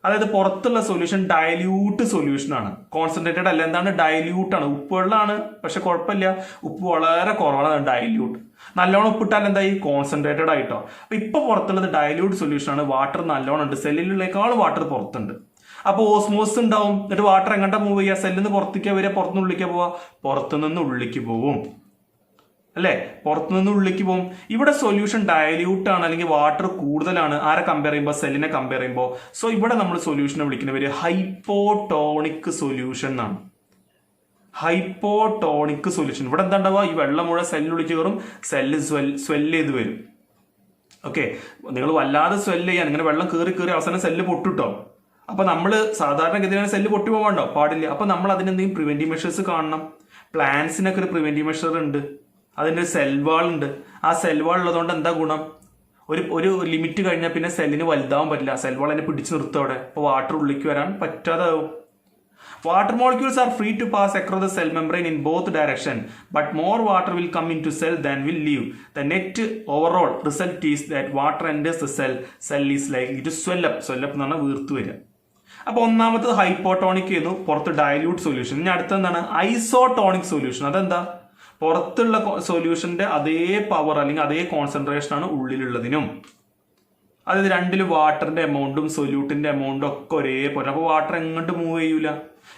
അതായത് പുറത്തുള്ള സൊല്യൂഷൻ ഡയല്യൂട്ട് സൊല്യൂഷൻ ആണ്, കോൺസെൻട്രേറ്റഡ് അല്ല. എന്താണ് ഡയല്യൂട്ട് ആണ്, ഉപ്പ് വെള്ളമാണ്, പക്ഷെ കുഴപ്പമില്ല, ഉപ്പ് വളരെ കുറവാണ്, ഡയല്യൂട്ട്. നല്ലോണം ഉപ്പിട്ടാൽ എന്തായി, കോൺസെൻട്രേറ്റഡ് ആയിട്ടോ. അപ്പൊ ഇപ്പൊ പുറത്തുള്ളത് ഡയല്യൂട്ട് സൊല്യൂഷൻ ആണ്, വാട്ടർ നല്ലോണം ഉണ്ട്, സെല്ലിലുള്ളേക്കാളും വാട്ടർ പുറത്തുണ്ട്. അപ്പൊ ഓസ്മോസിസ് ഉണ്ടാവും. എന്നിട്ട് വാട്ടർ എങ്ങോട്ടാ മൂവ് ചെയ്യുക, സെല്ലിൽ നിന്ന് പുറത്തേക്ക് വരിക, പുറത്തുനിന്ന് ഉള്ളിലേക്ക് പോവുക, പുറത്തുനിന്ന് ഉള്ളിലേക്ക് പോവും അല്ലെ, പുറത്തുനിന്ന് ഉള്ളിലേക്ക് പോകും. ഇവിടെ സൊല്യൂഷൻ ഡയല്യൂട്ട് ആണ്, അല്ലെങ്കിൽ വാട്ടർ കൂടുതലാണ്. ആരെ കമ്പയർ ചെയ്യുമ്പോൾ, സെല്ലിനെ കമ്പയർ ചെയ്യുമ്പോൾ. സോ ഇവിടെ നമ്മൾ സൊല്യൂഷനെ വിളിക്കുന്നവര് ഹൈപ്പോട്ടോണിക് സൊല്യൂഷൻ എന്നാണ്. Hypotonic solution. ഇവിടെ എന്താ ഉണ്ടാവുക, ഈ വെള്ളം മുഴുവൻ സെല്ലിനുള്ളിൽ കയറും, സെല്ല് സ്വെല്ല് ചെയ്ത് വരും. ഓക്കെ, നിങ്ങൾ വല്ലാതെ സ്വെല്ല് ചെയ്യാൻ, ഇങ്ങനെ വെള്ളം കയറി അവസാനം സെല്ല് പൊട്ടിട്ടോ. അപ്പൊ നമ്മൾ സാധാരണഗതിയിലാണ് സെല്ല് പൊട്ടി പോകാണ്ടോ, പാടില്ല. അപ്പൊ നമ്മൾ അതിനെന്തെങ്കിലും പ്രിവെന്റീവ് മെഷേഴ്സ് കാണണം. പ്ലാന്റ്സിനൊക്കെ ഒരു പ്രിവെന്റീവ് മെഷർ ഉണ്ട്, അതിൻ്റെ സെൽ വാൾ ഉണ്ട്. ആ സെൽ വാൾ ഉള്ളതുകൊണ്ട് എന്താ ഗുണം, ഒരു ലിമിറ്റ് കഴിഞ്ഞാൽ പിന്നെ സെല്ലിന് വലുതാവാൻ പറ്റില്ല, സെൽ വാൾ അതിനെ പിടിച്ചു നിർത്തും അവിടെ. അപ്പോൾ വാട്ടർ ഉള്ളിലേക്ക് വരാൻ പറ്റാതാവും. Water molecules are free to pass across the cell membrane in both directions, but more water will come into cell than will leave. The net overall result is that water enters the cell is likely to swell up എന്ന് പറഞ്ഞാൽ വീർത്തു വരിക. അപ്പൊ ഒന്നാമത്തത് hypotonic ആയിരുന്നു, പുറത്ത് dilute solution. ഇനി അടുത്ത എന്താണ്, ഐസോട്ടോണിക് സൊല്യൂഷൻ. അതെന്താ, പുറത്തുള്ള സൊല്യൂഷന്റെ അതേ പവർ അല്ലെങ്കിൽ അതേ കോൺസെൻട്രേഷൻ ആണ് ഉള്ളിലുള്ളതിനും. അതായത് രണ്ടിലും വാട്ടറിന്റെ എമൗണ്ടും സൊല്യൂട്ടിന്റെ എമൗണ്ടും ഒക്കെ ഒരേപോലെ. അപ്പോൾ വാട്ടർ എങ്ങോട്ട് മൂവ് ചെയ്യൂല.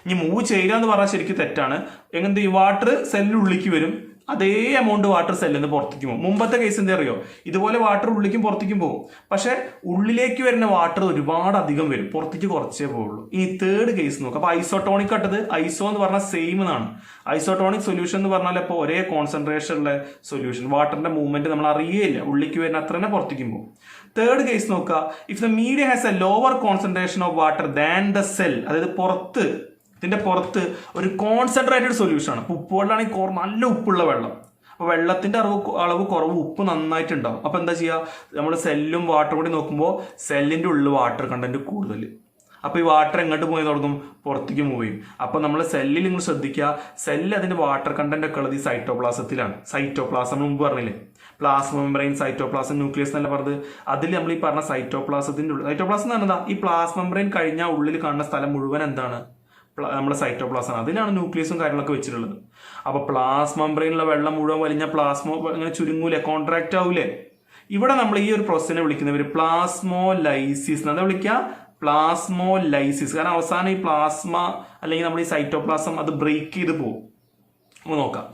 ഇനി മൂവ് ചെയ്യുക എന്ന് പറഞ്ഞാൽ ശരിക്കും തെറ്റാണ്. എങ്ങനത്തെ ഈ വാട്ടർ സെല്ലിനുള്ളിലേക്ക് വരും, അതേ എമൗണ്ട് വാട്ടർ സെല്ലിൽ നിന്ന് പുറത്തേക്ക് പോകും. മുമ്പത്തെ കേസ് എന്താ അറിയോ, ഇതുപോലെ വാട്ടർ ഉള്ളിലേക്കും പുറത്തേക്കും പോകും, പക്ഷെ ഉള്ളിലേക്ക് വരുന്ന വാട്ടർ ഒരുപാട് അധികം വരും, പുറത്തേക്ക് കുറച്ചേ പോകുള്ളൂ. ഇനി തേർഡ് കേസ് നോക്കാം. അപ്പൊ ഐസോട്ടോണിക് ആട്ടത്, ഐസോ എന്ന് പറഞ്ഞാൽ സെയിം എന്നാണ്. ഐസോട്ടോണിക് സൊല്യൂഷൻ എന്ന് പറഞ്ഞാൽ ഇപ്പോൾ ഒരേ കോൺസെൻട്രേഷൻ ഉള്ള സൊല്യൂഷൻ, വാട്ടറിന്റെ മൂവ്മെന്റ് നമ്മൾ അറിയേയില്ല, ഉള്ളിലേക്ക് വരുന്ന അത്ര തന്നെ പുറത്തേക്കും പോകും. തേർഡ് കേസ് നോക്കുക. If the medium has A lower concentration of water than the cell, അതായത് ഇതിന്റെ പുറത്ത് ഒരു കോൺസെൻട്രേറ്റഡ് സൊല്യൂഷൻ ആണ്. ഉപ്പുവെള്ളമാണെങ്കിൽ നല്ല ഉപ്പുള്ള വെള്ളം, അപ്പോൾ വെള്ളത്തിന്റെ അളവ് കുറവ്, ഉപ്പ് നന്നായിട്ടുണ്ടാവും. അപ്പൊ എന്താ ചെയ്യുക, നമ്മൾ സെല്ലും വാട്ടറും കൂടി നോക്കുമ്പോൾ സെല്ലിന്റെ ഉള്ളിൽ വാട്ടർ കണ്ടന്റ് കൂടുതൽ. അപ്പൊ ഈ വാട്ടർ എങ്ങോട്ട് പോയി തുടങ്ങും, പുറത്തേക്ക് മൂവ് ചെയ്യും. അപ്പൊ നമ്മൾ സെല്ലിൽ നിങ്ങൾ ശ്രദ്ധിക്കുക, സെല്ല് അതിന്റെ വാട്ടർ കണ്ടന്റ് ഒക്കെ ഉള്ളത് ഈ സൈറ്റോപ്ലാസത്തിലാണ്. സൈറ്റോപ്ലാസം മുമ്പ് പറഞ്ഞില്ലേ, പ്ലാസ്മ മെംബ്രെയിൻ, സൈറ്റോപ്ലാസം, ന്യൂക്ലിയസ് എന്നല്ല പറഞ്ഞത്. അതിൽ നമ്മൾ ഈ പറഞ്ഞ സൈറ്റോപ്ലാസത്തിന്റെ ഉള്ളിൽ, സൈറ്റോപ്ലാസം എന്ന് പറഞ്ഞാൽ ഈ പ്ലാസ്മ മെംബ്രെയിൻ കഴിഞ്ഞാൽ ഉള്ളിൽ കാണുന്ന സ്ഥലം മുഴുവൻ എന്താണ്, നമ്മുടെ സൈറ്റോപ്ലാസം ആണ്. അതിലാണ് ന്യൂക്ലിയസും കാര്യങ്ങളൊക്കെ വെച്ചിട്ടുള്ളത്. അപ്പൊ പ്ലാസ്മ മെംബ്രെയിനുള്ള വെള്ളം മുഴുവൻ വലിഞ്ഞ പ്ലാസ്മോ ഇങ്ങനെ ചുരുങ്ങൂലേ, കോൺട്രാക്ട് ആവൂലേ. ഇവിടെ നമ്മൾ ഈ ഒരു പ്രോസസ്സിനെ വിളിക്കുന്നവർ പ്ലാസ്മോലൈസിസ് എന്നാ വിളിക്കുക, പ്ലാസ്മോലൈസിസ്. കാരണം അവസാനം ഈ പ്ലാസ്മ അല്ലെങ്കിൽ നമ്മൾ ഈ സൈറ്റോപ്ലാസം അത് ബ്രേക്ക് ചെയ്ത് പോകും. നമുക്ക് നോക്കാം.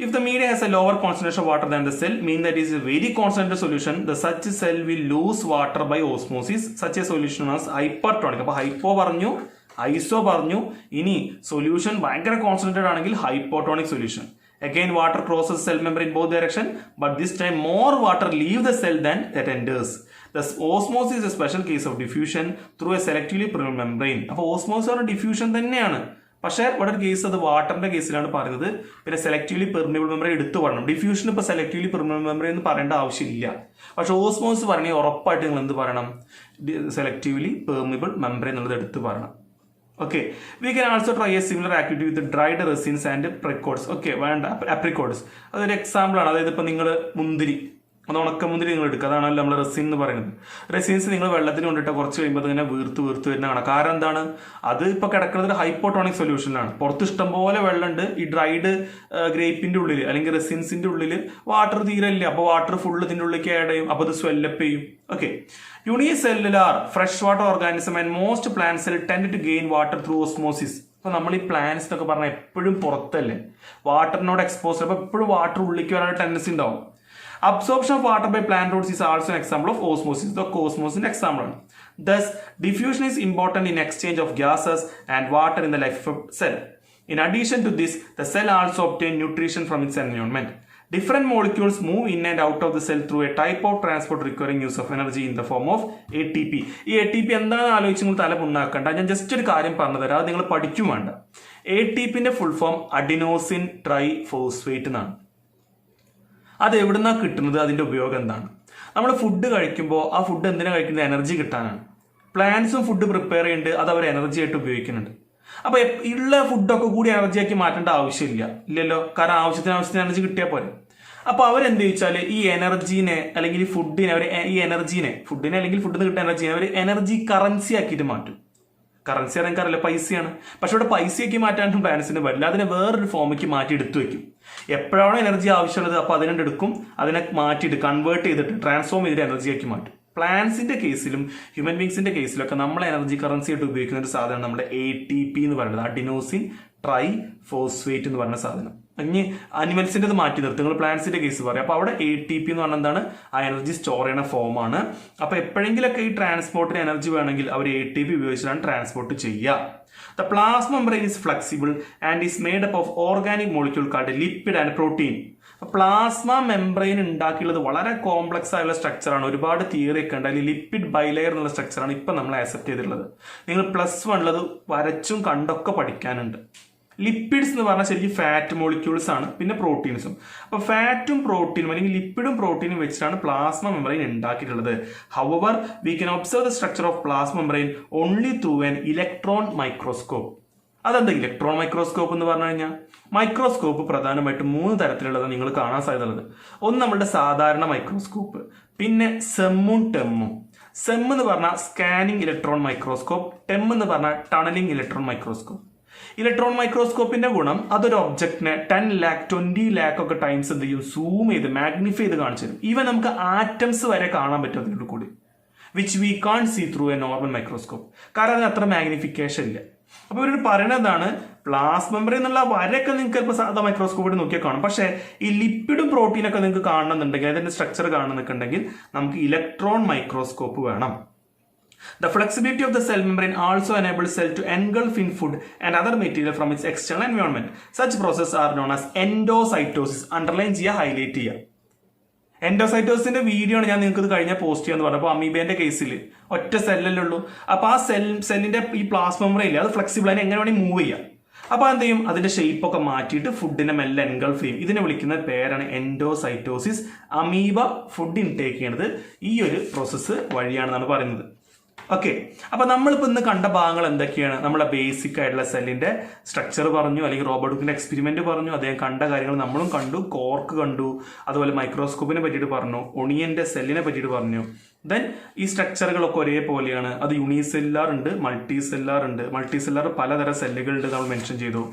If the media has a lower concentration of water than the cell, mean that it is a very concentrated solution, the such cell will lose water by osmosis. Such a solution is hypertonic. അപ്പോൾ hypo പറഞ്ഞു, ഐസോ പറഞ്ഞു, ഇനി solution ഭയങ്കര concentrated ആണെങ്കിൽ hypotonic solution. Again, water crosses cell membrane in both directions, but this time more water leave the cell than that enters. The osmosis is a special case of diffusion through a selectively permeable membrane. അപ്പോൾ osmosis പറഞ്ഞ diffusion തന്നെയാണ്, പക്ഷേ ഇവിടെ ഒരു case അത് വാട്ടറിന്റെ കേസിലാണ് പറയുന്നത്. പിന്നെ സെലക്റ്റീവ്ലി പെർമിയബിൾ മെമ്പറൈൻ എടുത്തു പറയണം. ഡിഫ്യൂഷൻ ഇപ്പോൾ സെലക്റ്റീവ്ലി പെർമിയബിൾ മെമ്പറൈൻ എന്ന് പറയേണ്ട ആവശ്യമില്ല. പക്ഷെ ഓസ്മോസിസ് പറഞ്ഞാൽ ഉറപ്പായിട്ട് നിങ്ങൾ എന്ത് പറയണം, സെലക്റ്റീവ്ലി പെർമിയബിൾ മെമ്പറൈൻ എന്നുള്ളത് എടുത്തു പറയണം. Okay, we can also try a similar activity with dried raisins and apricots. Okay, വേണ്ട, അപ്രിക്കോഡ്സ് അതൊരു എക്സാമ്പിൾ ആണ്. അതായത് ഇപ്പൊ നിങ്ങൾ മുന്തിരി അത് ഉണക്കമുന്തിരി നിങ്ങൾ എടുക്കുക. അതാണല്ലോ നമ്മൾ റെസിൻ എന്ന് പറയുന്നത്. റെസിൻസ് നിങ്ങൾ വെള്ളത്തിന് കൊണ്ടിട്ട് കുറച്ച് കഴിയുമ്പോൾ അതിങ്ങനെ വീർത്ത് വരുന്ന കാണാം. കാരണം എന്താണ്, അത് ഇപ്പോൾ കിടക്കുന്നത് ഹൈപ്പോട്ടോണിക് സൊല്യൂഷനിലാണ്. പുറത്ത് ഇഷ്ടംപോലെ വെള്ളമുണ്ട്. ഈ ഡ്രൈഡ് ഗ്രേപ്പിന്റെ ഉള്ളിൽ അല്ലെങ്കിൽ റെസിൻസിന്റെ ഉള്ളിൽ വാട്ടർ തീരെ ഇല്ല. അപ്പോൾ വാട്ടർ ഫുള്ള് ഇതിൻ്റെ ഉള്ളിലേക്ക് ആഡ് ചെയ്യും. അപ്പോൾ അത് സ്വെല്ലപ്പ് ചെയ്യും. Okay, unicellular fresh water organism and most plant cell tend to gain water through osmosis. അപ്പൊ നമ്മൾ ഈ പ്ലാന്റ്സ് എന്നൊക്കെ പറഞ്ഞാൽ എപ്പോഴും പുറത്തല്ലേ, വാട്ടറിനോട് എക്സ്പോസ്. അപ്പൊ എപ്പോഴും വാട്ടർ ഉള്ളിലേക്ക് വരാൻ ടെൻഡൻസി ഉണ്ടാവും. Absorption of water by plant roots is also an example of osmosis. ഇതൊക്കെ ഓസ്മോസിന്റെ എക്സാമ്പിൾ ആണ്. Thus, diffusion is important in exchange of gases and water in the life of cell. In addition to this, the cell also obtains nutrition from its environment. Different molecules move in and out of the cell through a type of transport requiring use of energy in the form of ATP. ഈ ATP എന്താണെന്ന് ആലോചിച്ച് നിങ്ങൾ തല പുണ്ണാക്കണ്ട. ഞാൻ just ഒരു കാര്യം പറഞ്ഞു തരാം, അത് നിങ്ങൾ പഠിക്കും വേണ്ട. ATPന്റെ ഫുൾ ഫോം അഡിനോസിൻ ട്രൈഫോസ്ഫേറ്റ് എന്നാണ്. അത് എവിടുന്നാ കിട്ടുന്നത്, അതിന്റെ ഉപയോഗം എന്താണ്? നമ്മൾ ഫുഡ് കഴിക്കുമ്പോൾ ആ ഫുഡ് എന്തിനാ കഴിക്കുന്നത്? എനർജി കിട്ടാനാണ്. പ്ലാന്റ്സും ഫുഡ് പ്രിപ്പയർ ചെയ്യുന്നുണ്ട്, അത് അവർ എനർജി ആയിട്ട് ഉപയോഗിക്കുന്നുണ്ട്. അപ്പൊ ഉള്ള ഫുഡൊക്കെ കൂടി എനർജി ആക്കി മാറ്റേണ്ട ആവശ്യമില്ല, ഇല്ലല്ലോ. കാരണം ആവശ്യത്തിന് എനർജി കിട്ടിയാൽ പോരെ. അപ്പൊ അവരെന്ത് ചോദിച്ചാല് ഈ എനർജീനെ അല്ലെങ്കിൽ ഈ ഫുഡിനെ ഫുഡിനെ അല്ലെങ്കിൽ ഫുഡിന് കിട്ടുന്ന എനർജീനെ അവർ എനർജി കറൻസി ആക്കിയിട്ട് മാറ്റും. കറൻസി അറിയാൻ പൈസയാണ്. പക്ഷെ ഇവിടെ പൈസയാക്കി മാറ്റാനും പ്ലാന്റ്സിന് പറ്റില്ല. അതിനെ വേറൊരു ഫോമിലേക്ക് മാറ്റി എടുത്തു വെക്കും. എപ്പോഴാണോ എനർജി ആവശ്യമുള്ളത് അപ്പോൾ അതിനെ എടുക്കും, അതിനെ മാറ്റിയിട്ട് കൺവേർട്ട് ചെയ്തിട്ട് ട്രാൻസ്ഫോം ചെയ്തിട്ട് എനർജിയാക്കി മാറ്റും. പ്ലാന്റ്സിന്റെ കേസിലും ഹ്യൂമൻ ബീങ്സിന്റെ കേസിലൊക്കെ നമ്മൾ എനർജി കറൻസി ആയിട്ട് ഉപയോഗിക്കുന്ന ഒരു സാധനം നമ്മുടെ ATP എന്ന് പറയുന്നത്, അഡിനോസിൻ ട്രൈഫോസ്ഫേറ്റ് എന്ന് പറഞ്ഞ സാധനം. ഇനി അനിമൽസിന്റെ മാറ്റി നിർത്തും, നിങ്ങൾ പ്ലാന്റ്സിന്റെ കേസ് പറയാം. അപ്പൊ അവിടെ ATP എന്ന് പറഞ്ഞാൽ എന്താണ്, ആ എനർജി സ്റ്റോർ ചെയ്യുന്ന ഫോമാണ്. അപ്പൊ എപ്പോഴെങ്കിലൊക്കെ ഈ ട്രാൻസ്പോർട്ടിന് എനർജി വേണമെങ്കിൽ അവർ ATP ഉപയോഗിച്ചിട്ടാണ് ട്രാൻസ്പോർട്ട് ചെയ്യുക. The plasma membrane is flexible and is made up of organic molecule called lipid and protein. Plasma membrane ഉണ്ടാക്കിയുള്ളത് വളരെ കോംപ്ലക്സ് ആയുള്ള സ്ട്രക്ചറാണ്. ഒരുപാട് തിയറി ഒക്കെ ഉണ്ട്. അതിൽ ലിപ്പിഡ് ബൈലെയർ എന്നുള്ള സ്ട്രക്ചറാണ് ഇപ്പം നമ്മൾ ആക്സെപ്റ്റ് ചെയ്തിട്ടുള്ളത്. നിങ്ങൾ +1 ഉള്ളത് വരച്ചും കണ്ടൊക്കെ പഠിക്കാനുണ്ട്. ലിപ്പിഡ്സ് എന്ന് പറഞ്ഞാൽ ശരിക്കും ഫാറ്റ് മോളിക്യൂൾസ് ആണ്, പിന്നെ പ്രോട്ടീൻസും. അപ്പൊ ഫാറ്റും പ്രോട്ടീനും അല്ലെങ്കിൽ ലിപ്പിഡും പ്രോട്ടീനും വെച്ചിട്ടാണ് പ്ലാസ്മ മെംബ്രെയിൻ ഉണ്ടാക്കിയിട്ടുള്ളത്. However we can observe the structure of plasma membrane only through an electron microscope. അതെന്താ ഇലക്ട്രോൺ മൈക്രോസ്കോപ്പ് എന്ന് പറഞ്ഞു കഴിഞ്ഞാൽ? മൈക്രോസ്കോപ്പ് പ്രധാനമായിട്ടും 3 തരത്തിലുള്ളത് നിങ്ങൾ കാണാൻ സാധ്യതയുള്ളത്. ഒന്ന് നമ്മുടെ സാധാരണ മൈക്രോസ്കോപ്പ്, പിന്നെ സെമ്മും ടെമ്മും. സെം എന്ന് പറഞ്ഞാൽ സ്കാനിങ് ഇലക്ട്രോൺ മൈക്രോസ്കോപ്പ്, ടെം എന്ന് പറഞ്ഞാൽ ടണലിംഗ് ഇലക്ട്രോൺ മൈക്രോസ്കോപ്പ്. ഇലക്ട്രോൺ മൈക്രോസ്കോപ്പിന്റെ ഗുണം അതൊരു ഒബ്ജക്റ്റിനെ 10 lakh 20 lakh ഒക്കെ ടൈംസ് എന്ത് ചെയ്യും, സൂം ചെയ്ത് മാഗ്നിഫൈ ചെയ്ത് കാണിച്ചു തരും. ഈവൻ നമുക്ക് ആറ്റംസ് വരെ കാണാൻ പറ്റും അതിലൂടെ കൂടി, which we can see through a normal microscope. കാരണം അതിന് അത്ര മാഗ്നിഫിക്കേഷൻ ഇല്ല. അപ്പൊ ഇവർ പറയുന്നതാണ് പ്ലാസ്മ മെംബ്രെയിൻ എന്നുള്ള വരയൊക്കെ നിങ്ങൾക്ക് ചിലപ്പോൾ സാധാ മൈക്രോസ്കോപ്പിൽ നോക്കിയാൽ കാണും. പക്ഷേ ഈ ലിപ്പിഡും പ്രോട്ടീനൊക്കെ നിങ്ങൾക്ക് കാണണമെന്നുണ്ടെങ്കിൽ, അതിന്റെ സ്ട്രക്ചർ കാണണമെന്നുണ്ടെങ്കിൽ നമുക്ക് ഇലക്ട്രോൺ മൈക്രോസ്കോപ്പ് വേണം. The flexibility of the cell membrane also enables cell to engulf in food and other material from its external environment. Such processes are known as endocytosis. Underline ചെയ്യുക, ഹൈലൈറ്റ് ചെയ്യുക. എൻഡോസൈറ്റോസിന്റെ video ആണ് ഞാൻ നിങ്ങൾക്ക് ഇത് കഴിഞ്ഞാൽ post ചെയ്യാന്ന് പറഞ്ഞപ്പോൾ അമീബേന്റെ കേസിൽ ഒറ്റ സെല്ലല്ലേ ഉള്ളൂ. അപ്പൊ ആ സെല്ലിന്റെ ഈ പ്ലാസ്മ മെംബ്രെയിൻ അത് ഫ്ലെക്സിബിൾ, അതിനെ എങ്ങനെ വേണമെങ്കിൽ മൂവ് ചെയ്യാം. അപ്പൊ എന്ത് ചെയ്യും, അതിന്റെ ഷേപ്പ് ഒക്കെ മാറ്റിയിട്ട് ഫുഡിനെ മെല്ലെ എൻഗൾഫ് ചെയ്യും. ഇതിനെ വിളിക്കുന്ന പേരാണ് എൻഡോസൈറ്റോസിസ്. അമീബ ഫുഡ് ഇൻടേക്ക് ചെയ്യുന്നത് ഈ ഒരു പ്രോസസ്സ് വഴിയാണെന്നാണ് പറയുന്നത്. ഓക്കെ, അപ്പൊ നമ്മളിപ്പോ ഇന്ന് കണ്ട ഭാഗങ്ങൾ എന്തൊക്കെയാണ്? നമ്മളെ ബേസിക് ആയിട്ടുള്ള സെല്ലിന്റെ സ്ട്രക്ചർ പറഞ്ഞു, അല്ലെങ്കിൽ റോബോട്ടിക്കിന്റെ എക്സ്പെരിമെന്റ് പറഞ്ഞു, അദ്ദേഹം കണ്ട കാര്യങ്ങൾ നമ്മളും കണ്ടു, കോർക്ക് കണ്ടു, അതുപോലെ മൈക്രോസ്കോപ്പിനെ പറ്റിയിട്ട് പറഞ്ഞു, ഒണിയന്റെ സെല്ലിനെ പറ്റിയിട്ട് പറഞ്ഞു. ദെൻ ഈ സ്ട്രക്ചറുകളൊക്കെ ഒരേപോലെയാണ്. അത് യൂണിസെല്ലാർ ഉണ്ട്, മൾട്ടി സെല്ലാർ ഉണ്ട്. മൾട്ടി സെല്ലാർ പലതരം സെല്ലുകളുണ്ട് നമ്മൾ മെൻഷൻ ചെയ്തു.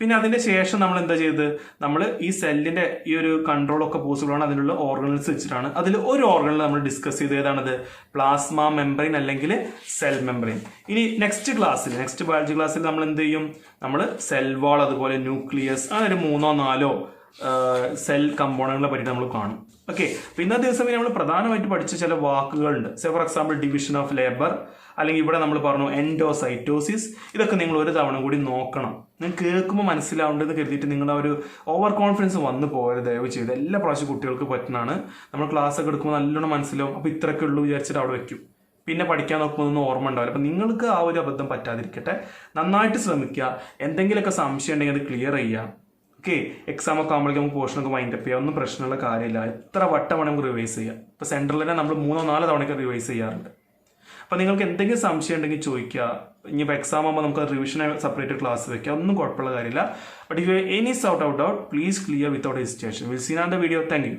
പിന്നെ അതിന്റെ ശേഷം നമ്മൾ എന്താ ചെയ്തത്, നമ്മൾ ഈ സെല്ലിന്റെ ഈ ഒരു കൺട്രോൾ ഒക്കെ പോസിബിൾ ആണ് അതിനുള്ള ഓർഗനൽസ് വെച്ചിട്ടാണ്. അതിൽ ഒരു ഓർഗനൽ നമ്മൾ ഡിസ്കസ് ചെയ്ത് ഏതാണത്, പ്ലാസ്മ മെംബ്രെയിൻ അല്ലെങ്കിൽ സെൽ മെംബ്രെയിൻ. ഇനി നെക്സ്റ്റ് ബയോളജി ക്ലാസ്സിൽ നമ്മൾ എന്ത് ചെയ്യും, നമ്മൾ സെൽ വാൾ, അതുപോലെ ന്യൂക്ലിയസ്, അങ്ങനെ ഒരു 3 or 4 സെൽ കമ്പോണന്റുകളെ പറ്റി നമ്മൾ കാണും. ഓക്കെ, അപ്പൊ ഇന്നത്തെ ദിവസം നമ്മൾ പ്രധാനമായിട്ട് പഠിച്ച ചില വാക്കുകളുണ്ട്. For example division of labour, അല്ലെങ്കിൽ ഇവിടെ നമ്മൾ പറഞ്ഞു എൻഡോസൈറ്റോസിസ്. ഇതൊക്കെ നിങ്ങൾ ഒരു തവണ കൂടി നോക്കണം. നിങ്ങൾക്ക് കേൾക്കുമ്പോൾ മനസ്സിലാവേണ്ടത് കരുതിയിട്ട് നിങ്ങൾ ആ ഒരു ഓവർ കോൺഫിഡൻസ് വന്നു പോകരുത് ദയവ് ചെയ്ത്. എല്ലാ പ്രാവശ്യം കുട്ടികൾക്ക് പറ്റുന്നതാണ്. നമ്മൾ ക്ലാസ് ഒക്കെ എടുക്കുമ്പോൾ നല്ലോണം മനസ്സിലാവും. അപ്പൊ ഇത്രയൊക്കെ ഉള്ളൂ വിചാരിച്ചിട്ട് അവിടെ വെക്കും, പിന്നെ പഠിക്കാൻ നോക്കുമ്പോൾ ഓർമ്മ ഉണ്ടാവില്ല. അപ്പൊ നിങ്ങൾക്ക് ആ ഒരു അബദ്ധം പറ്റാതിരിക്കട്ടെ, നന്നായിട്ട് ശ്രമിക്കുക. എന്തെങ്കിലുമൊക്കെ സംശയം ഉണ്ടെങ്കിൽ അത് ക്ലിയർ ചെയ്യുക. ഓക്കെ, എക്സാം ഒക്കെ ആകുമ്പോഴേക്കും നമുക്ക് പോർഷനൊക്കെ മൈൻഡപ്പ് ചെയ്യാം. ഒന്നും പ്രശ്നമുള്ള കാര്യമില്ല. എത്ര വട്ടം നമുക്ക് റിവൈസ് ചെയ്യാം. ഇപ്പൊ സെൻട്രൽ തന്നെ നമ്മൾ 3 or 4 തവണയൊക്കെ റിവൈസ് ചെയ്യാറുണ്ട്. അപ്പൊ നിങ്ങൾക്ക് എന്തെങ്കിലും സംശയം ഉണ്ടെങ്കിൽ ചോദിക്കുക. ഇനിയിപ്പോൾ എക്സാം ആകുമ്പോൾ നമുക്ക് റിവിഷൻ സെപ്പറേറ്റ് ക്ലാസ് വെക്കാം, ഒന്നും കുഴപ്പമുള്ള കാര്യമില്ല. But if any sort out doubt, please clear without hesitation. Will see in the video. Thank U.